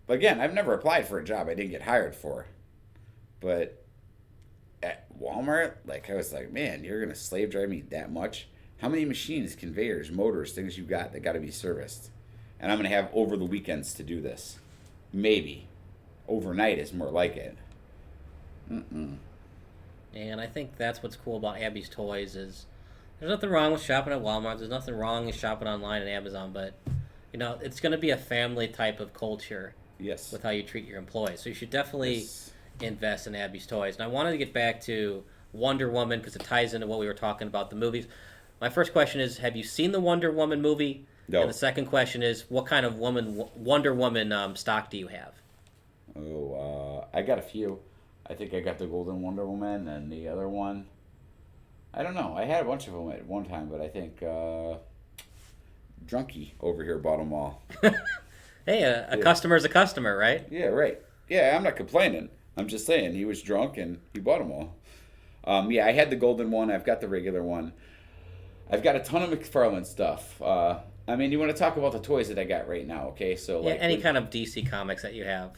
again, I've never applied for a job I didn't get hired for. But at Walmart, like, I was like, man, you're going to slave drive me that much? How many machines, conveyors, motors, things you got that got to be serviced? And I'm going to have over the weekends to do this. Maybe. Overnight is more like it. Mm-mm. And I think that's what's cool about Abby's Toys is there's nothing wrong with shopping at Walmart. There's nothing wrong with shopping online at Amazon. But, you know, it's going to be a family type of culture. Yes. With how you treat your employees. So you should definitely Yes. invest in Abby's Toys. And I wanted to get back to Wonder Woman because it ties into what we were talking about, the movies. My first question is, have you seen the Wonder Woman movie? No. And the second question is, what kind of Wonder Woman stock do you have? Oh, I got a few. I think I got the Golden Wonder Woman and the other one. I don't know. I had a bunch of them at one time, but I think Drunky over here bought them all. Hey, a customer's a customer, right? Yeah, right. Yeah, I'm not complaining. I'm just saying he was drunk and he bought them all. Yeah, I had the golden one. I've got the regular one. I've got a ton of McFarlane stuff. I mean, you want to talk about the toys that I got right now, okay? So Yeah, any kind of DC comics that you have.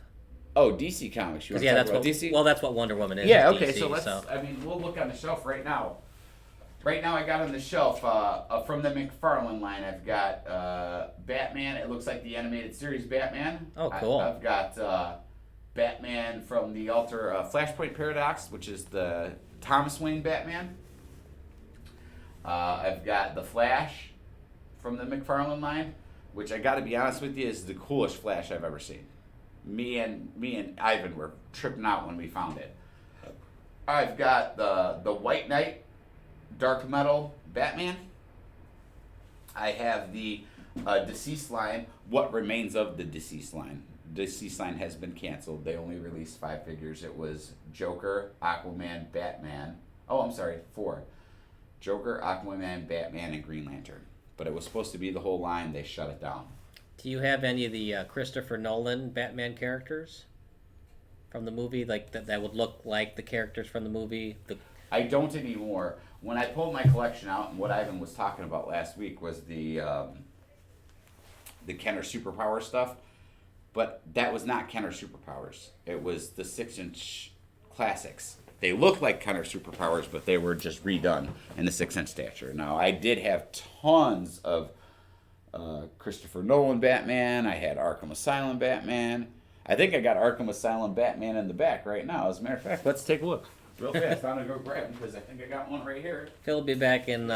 Oh, DC Comics. You want to Yeah, talk that's about what DC? Well, that's what Wonder Woman is. Yeah, is okay, DC, so let's, I mean, we'll look on the shelf right now. Right now I got on the shelf, from the McFarlane line, I've got Batman. It looks like the animated series Batman. Oh, cool. I've got Batman from the Flashpoint Paradox, which is the Thomas Wayne Batman. I've got the Flash from the McFarlane line, which I got to be honest with you is the coolest Flash I've ever seen. Me and Ivan were tripping out when we found it. I've got the White Knight Dark Metal Batman. I have the Deceased line. What remains of the Deceased line? Deceased line has been canceled. They only released 5 figures. It was Joker, Aquaman, Batman. Oh, I'm sorry, 4. Joker, Aquaman, Batman, and Green Lantern. But it was supposed to be the whole line. They shut it down. Do you have any of the Christopher Nolan Batman characters from the movie, like that would look like the characters from the movie? I don't anymore. When I pulled my collection out, and what Ivan was talking about last week was the Kenner Superpower stuff, but that was not Kenner Superpowers. It was the 6-inch classics. They look like Kenner Superpowers, but they were just redone in the 6-inch stature. Now, I did have tons of Christopher Nolan Batman. I had Arkham Asylum Batman. I think I got Arkham Asylum Batman in the back right now. As a matter of fact, let's take a look real fast. I'm going to go grab them because I think I got one right here. Phil will be back in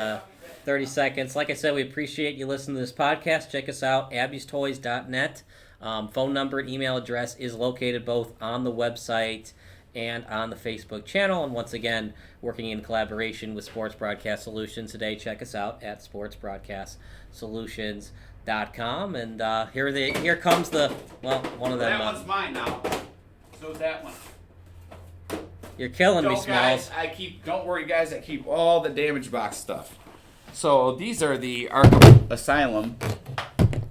30 seconds. Like I said, we appreciate you listening to this podcast. Check us out, AbbeysToys.net. Phone number and email address is located both on the website and on the Facebook channel. And once again, working in collaboration with Sports Broadcast Solutions today. Check us out at sportsbroadcastsolutions.com. And here comes one of them. That one's mine now. So's that one. You're killing me, Smalls. Don't worry, guys. I keep all the damage box stuff. So these are the Arkham Asylum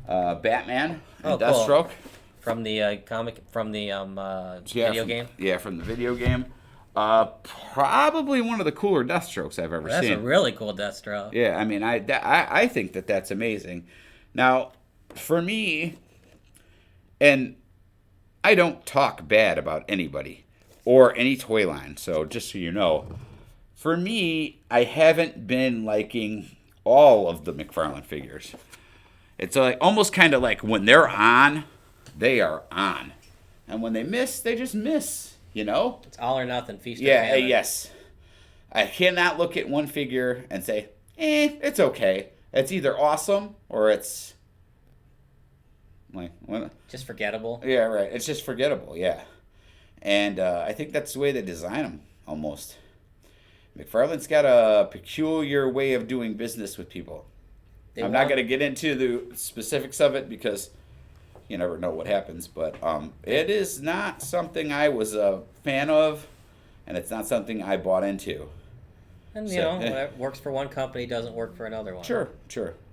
Batman and Deathstroke. Cool. From the comic, from the video game? Yeah, from the video game. Probably one of the cooler Deathstrokes I've ever seen. That's a really cool Deathstroke. Yeah, I mean, I think that's amazing. Now, for me, and I don't talk bad about anybody or any toy line, so just so you know, for me, I haven't been liking all of the McFarlane figures. It's like almost kind of like when they're on, they are on. And when they miss, they just miss, you know? It's all or nothing, feast or Yeah, famine. yes. I cannot look at one figure and say, it's okay. It's either awesome or it's Like, what? Just forgettable. Yeah, right. It's just forgettable. Yeah, and I think that's the way they design them almost. McFarlane's got a peculiar way of doing business with people. I'm not going to get into the specifics of it because you never know what happens, but it is not something I was a fan of, and it's not something I bought into. And you know, whatever works for one company doesn't work for another one. Sure,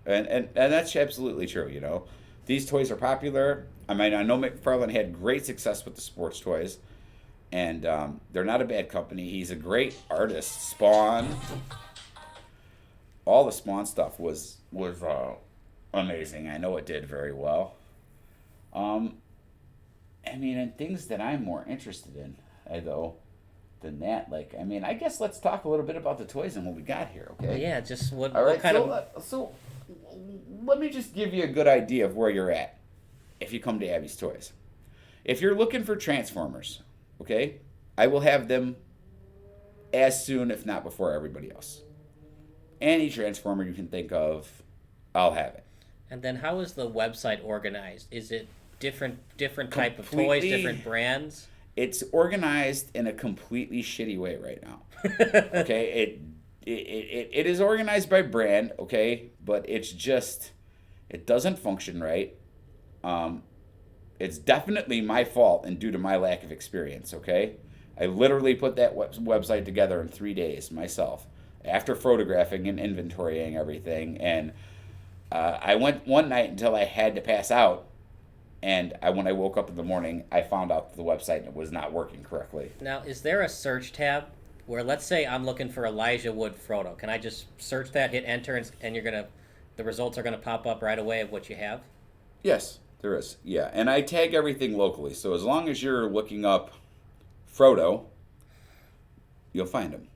and that's absolutely true. You know, these toys are popular. I mean, I know McFarlane had great success with the sports toys, and they're not a bad company. He's a great artist. Spawn, all the Spawn stuff was amazing. I know it did very well. I mean, and things that I'm more interested in, though, than that. Like, I mean, I guess let's talk a little bit about the toys and what we got here, okay? Yeah, just what, All right, what kind of... So, let me just give you a good idea of where you're at if you come to Abby's Toys. If you're looking for Transformers, okay, I will have them as soon, if not before, everybody else. Any Transformer you can think of, I'll have it. And then how is the website organized? Is it different type of toys, different brands? It's organized in a completely shitty way right now. Okay, it is organized by brand, okay, but it's just it doesn't function right. It's definitely my fault and due to my lack of experience, okay? I literally put that website together in 3 days myself after photographing and inventorying everything, and I went one night until I had to pass out, and when I woke up in the morning, I found out that the website was not working correctly. Now, is there a search tab where, let's say I'm looking for Elijah Wood Frodo? Can I just search that, hit enter, and the results are gonna pop up right away of what you have? Yes, there is. Yeah, and I tag everything locally, so as long as you're looking up Frodo, you'll find him.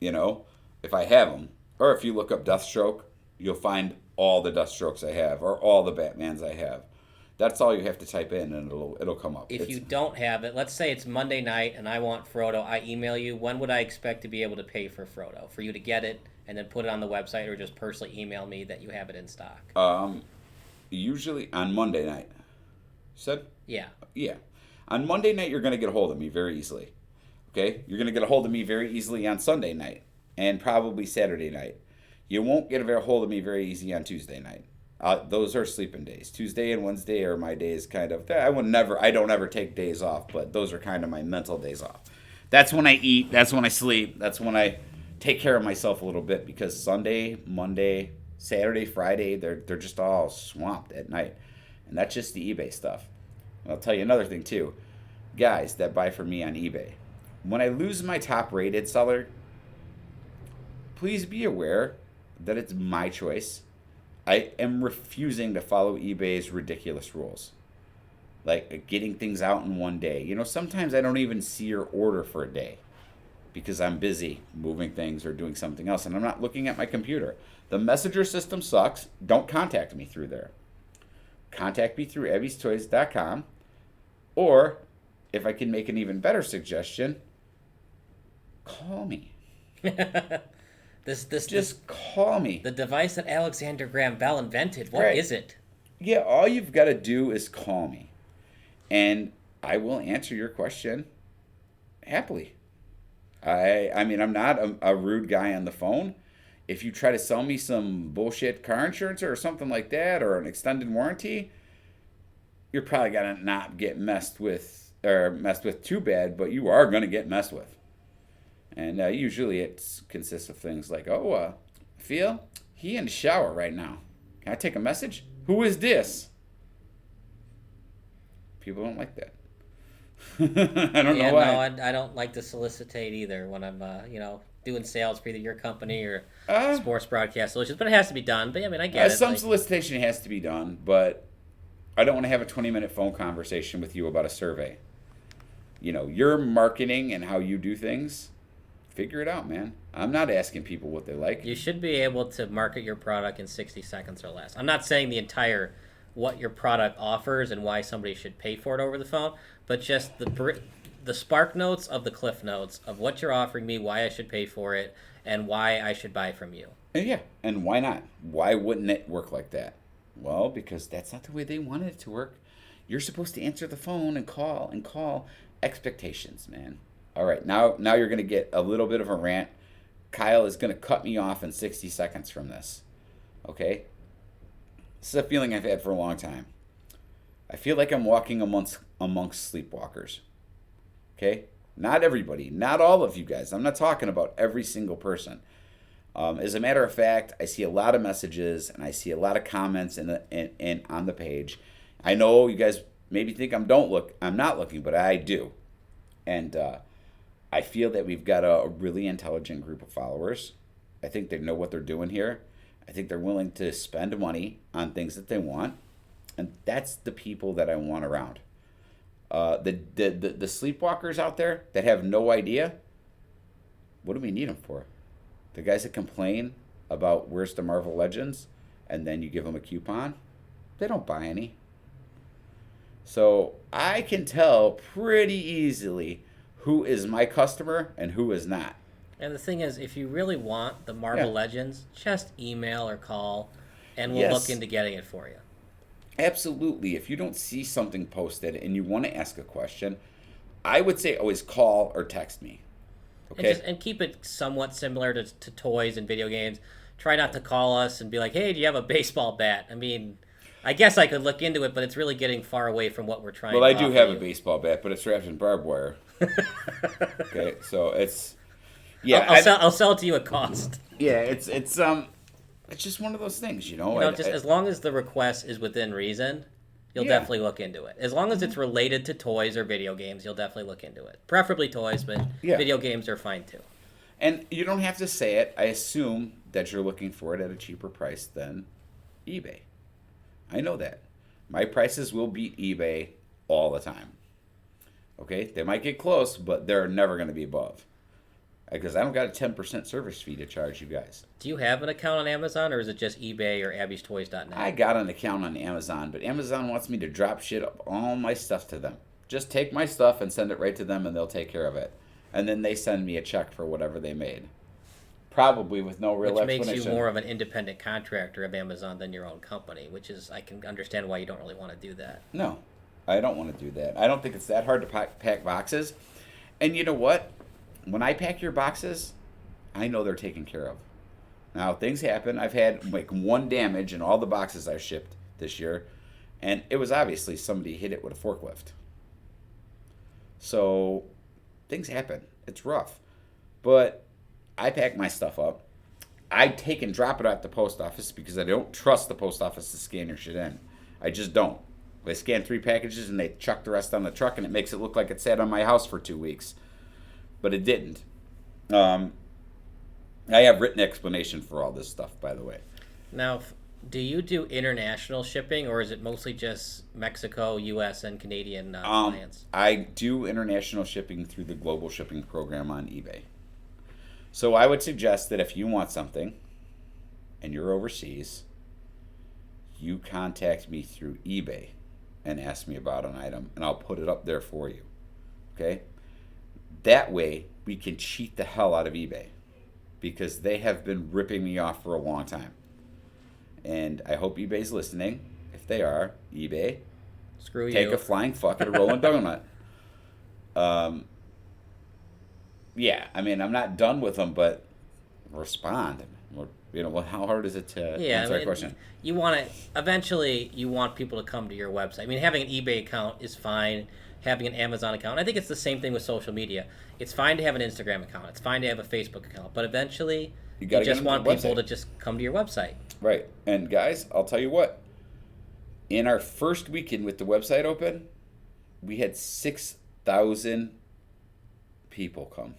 You know, if I have him, or if you look up Deathstroke, you'll find all the Deathstrokes I have, or all the Batmans I have. That's all you have to type in, and it'll come up. If you don't have it, let's say it's Monday night, and I want Frodo. I email you. When would I expect to be able to pay for Frodo? For you to get it and then put it on the website, or just personally email me that you have it in stock? Usually on Monday night. You said? Yeah. Yeah. On Monday night, you're going to get a hold of me very easily. Okay? You're going to get a hold of me very easily on Sunday night, and probably Saturday night. You won't get a hold of me very easy on Tuesday night. Those are sleeping days. Tuesday and Wednesday are my days kind of. I don't ever take days off, but those are kind of my mental days off. That's when I eat. That's when I sleep. That's when I take care of myself a little bit, because Sunday, Monday, Saturday, Friday, they're just all swamped at night. And that's just the eBay stuff. I'll tell you another thing too. Guys that buy from me on eBay. When I lose my top rated seller, please be aware that it's my choice. I am refusing to follow eBay's ridiculous rules. Like getting things out in one day. You know, sometimes I don't even see your order for a day because I'm busy moving things or doing something else, and I'm not looking at my computer. The messenger system sucks. Don't contact me through there. Contact me through AbbeysToys.com, or if I can make an even better suggestion, call me. Just call me. The device that Alexander Graham Bell invented. What is it? Yeah, all you've got to do is call me, and I will answer your question happily. I mean, I'm not a rude guy on the phone. If you try to sell me some bullshit car insurance or something like that, or an extended warranty, you're probably gonna not get messed with too bad, but you are gonna get messed with. And usually it consists of things like, Phil, he in the shower right now. Can I take a message? Who is this? People don't like that. I don't know why. No, I don't like to solicitate either when I'm, doing sales for either your company or Sports Broadcast Solutions. But it has to be done. But I mean, I get it. Some solicitation has to be done, but I don't want to have a 20-minute phone conversation with you about a survey. You know, your marketing and how you do things, figure it out, man. I'm not asking people what they like. You should be able to market your product in 60 seconds or less. I'm not saying the entire what your product offers and why somebody should pay for it over the phone, but just the spark notes of the cliff notes of what you're offering me, why I should pay for it, and why I should buy from you. Yeah, and why not? Why wouldn't it work like that? Well, because that's not the way they wanted it to work. You're supposed to answer the phone and call and call. Expectations, man. All right, now you're going to get a little bit of a rant. Kyle is going to cut me off in 60 seconds from this. Okay? This is a feeling I've had for a long time. I feel like I'm walking amongst sleepwalkers. Okay? Not everybody, not all of you guys. I'm not talking about every single person. As a matter of fact, I see a lot of messages and I see a lot of comments in on the page. I know you guys maybe think I'm not looking, but I do. And I feel that we've got a really intelligent group of followers. I think they know what they're doing here. I think they're willing to spend money on things that they want. And that's the people that I want around. The sleepwalkers out there that have no idea, what do we need them for? The guys that complain about where's the Marvel Legends and then you give them a coupon, they don't buy any. So I can tell pretty easily who is my customer and who is not. And the thing is, if you really want the Marvel Legends, just email or call, and we'll look into getting it for you. Absolutely. If you don't see something posted and you want to ask a question, I would say always call or text me. Okay. And keep it somewhat similar to toys and video games. Try not to call us and be like, hey, do you have a baseball bat? I mean, I guess I could look into it, but it's really getting far away from what we're trying to Well, I do have you. a baseball bat, but it's wrapped in barbed wire. Okay, so it's... Yeah, I'll sell it to you at cost. Yeah, it's just one of those things, you know. As long as the request is within reason, you'll definitely look into it. As long as it's related to toys or video games, you'll definitely look into it. Preferably toys, but video games are fine too. And you don't have to say it. I assume that you're looking for it at a cheaper price than eBay. I know that. My prices will beat eBay all the time. Okay? They might get close, but they're never going to be above. Because I don't got a 10% service fee to charge you guys. Do you have an account on Amazon, or is it just eBay or AbbeysToys.net? I got an account on Amazon, but Amazon wants me to drop shit up all my stuff to them. Just take my stuff and send it right to them, and they'll take care of it. And then they send me a check for whatever they made. Probably with no real explanation. Which makes you more of an independent contractor of Amazon than your own company, which is, I can understand why you don't really want to do that. No, I don't want to do that. I don't think it's that hard to pack boxes. And you know what? When I pack your boxes, I know they're taken care of. Now, things happen. I've had like one damage in all the boxes I've shipped this year, and it was obviously somebody hit it with a forklift. So, things happen. It's rough. But I pack my stuff up. I take and drop it at the post office because I don't trust the post office to scan your shit in. I just don't. They scan 3 packages and they chuck the rest on the truck, and it makes it look like it sat on my house for 2 weeks. But it didn't. I have written explanation for all this stuff, by the way. Now, do you do international shipping, or is it mostly just Mexico, U.S., and Canadian clients? I do international shipping through the global shipping program on eBay. So I would suggest that if you want something and you're overseas, you contact me through eBay and ask me about an item, and I'll put it up there for you. Okay? That way, we can cheat the hell out of eBay because they have been ripping me off for a long time. And I hope eBay's listening. If they are, eBay, Screw take you. a flying fuck at a rolling donut. Yeah, I mean, I'm not done with them, but respond. You know, how hard is it to answer that question? You want to eventually. You want people to come to your website. I mean, having an eBay account is fine. Having an Amazon account, I think it's the same thing with social media. It's fine to have an Instagram account. It's fine to have a Facebook account, but eventually, you just want people to just come to your website. Right, and guys, I'll tell you what. In our first weekend with the website open, we had 6,000 people come.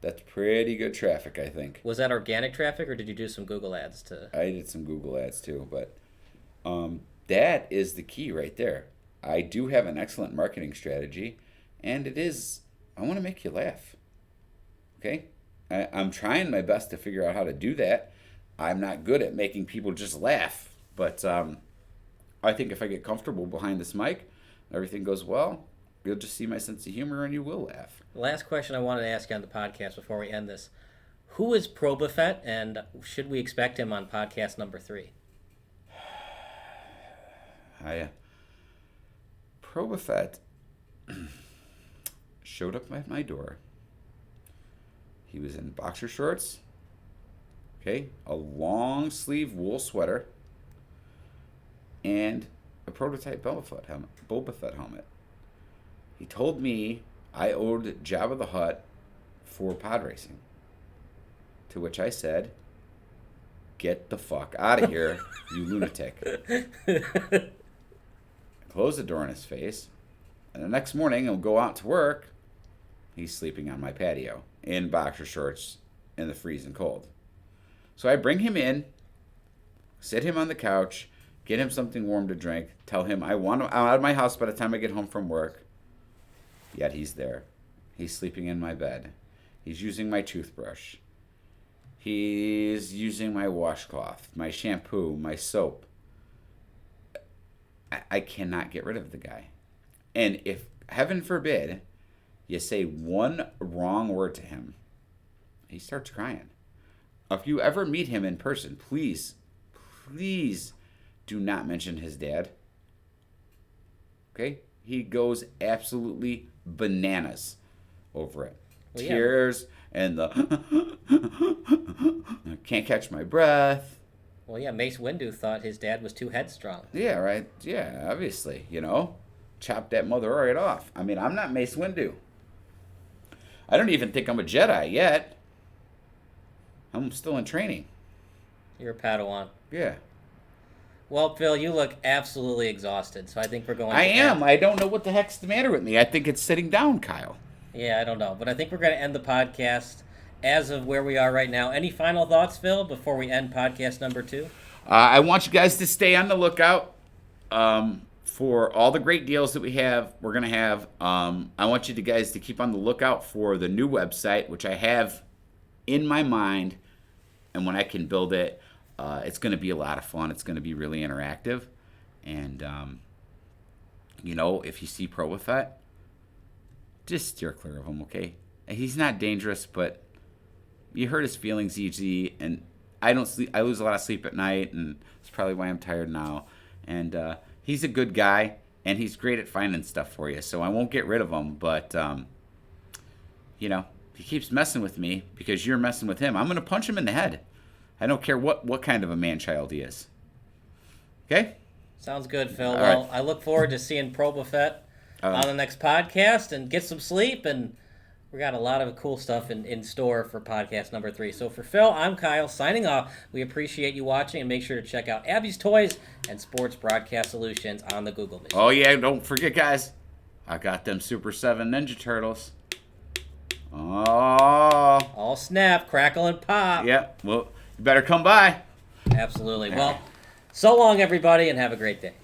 That's pretty good traffic, I think. Was that organic traffic, or did you do some Google ads to? I did some Google ads too, but that is the key right there. I do have an excellent marketing strategy, and it is, I want to make you laugh. Okay? I'm trying my best to figure out how to do that. I'm not good at making people just laugh, but I think if I get comfortable behind this mic, everything goes well, you'll just see my sense of humor and you will laugh. Last question I wanted to ask you on the podcast before we end this. Who is Probafet, and should we expect him on podcast number 3? Probofet showed up at my door. He was in boxer shorts, okay, a long sleeve wool sweater, and a prototype Boba Fett helmet. He told me I owed Jabba the Hutt for pod racing. To which I said, "Get the fuck out of here, you lunatic." I closed the door in his face, and the next morning I'll go out to work. He's sleeping on my patio in boxer shorts in the freezing cold. So I bring him in, sit him on the couch, get him something warm to drink, tell him I'm out of my house by the time I get home from work. Yet he's there. He's sleeping in my bed. He's using my toothbrush. He's using my washcloth, my shampoo, my soap. I cannot get rid of the guy. And if, heaven forbid, you say one wrong word to him, he starts crying. If you ever meet him in person, please do not mention his dad. Okay? He goes absolutely bananas over it. Well, Tears and the can't catch my breath. Well, yeah, Mace Windu thought his dad was too headstrong. Yeah, right. Yeah, obviously, chop that mother right off. I mean, I'm not Mace Windu. I don't even think I'm a Jedi yet. I'm still in training. You're a Padawan. Yeah. Well, Phil, you look absolutely exhausted, so I think we're going to I am. I don't know what the heck's the matter with me. I think it's sitting down, Kyle. Yeah, I don't know. But I think we're going to end the podcast as of where we are right now. Any final thoughts, Phil, before we end podcast number 2? I want you guys to stay on the lookout for all the great deals that we're going to have. I want you guys to keep on the lookout for the new website, which I have in my mind. And when I can build it, it's going to be a lot of fun. It's going to be really interactive. And, if you see Probofet, just steer clear of him, okay? He's not dangerous, but you hurt his feelings easy. And I lose a lot of sleep at night, and that's probably why I'm tired now. And he's a good guy, and he's great at finding stuff for you. So I won't get rid of him. But, if he keeps messing with me because you're messing with him, I'm going to punch him in the head. I don't care what kind of a man-child he is. Okay? Sounds good, Phil. All Well, right. I look forward to seeing Probofet on the next podcast, and get some sleep, and we got a lot of cool stuff in store for podcast number 3. So for Phil, I'm Kyle, signing off. We appreciate you watching, and make sure to check out Abby's Toys and Sports Broadcast Solutions on the Google Vision. Oh, yeah, don't forget, guys. I got them Super 7 Ninja Turtles. Oh. All snap, crackle, and pop. Yeah, well, you better come by. Absolutely. Well, so long, everybody, and have a great day.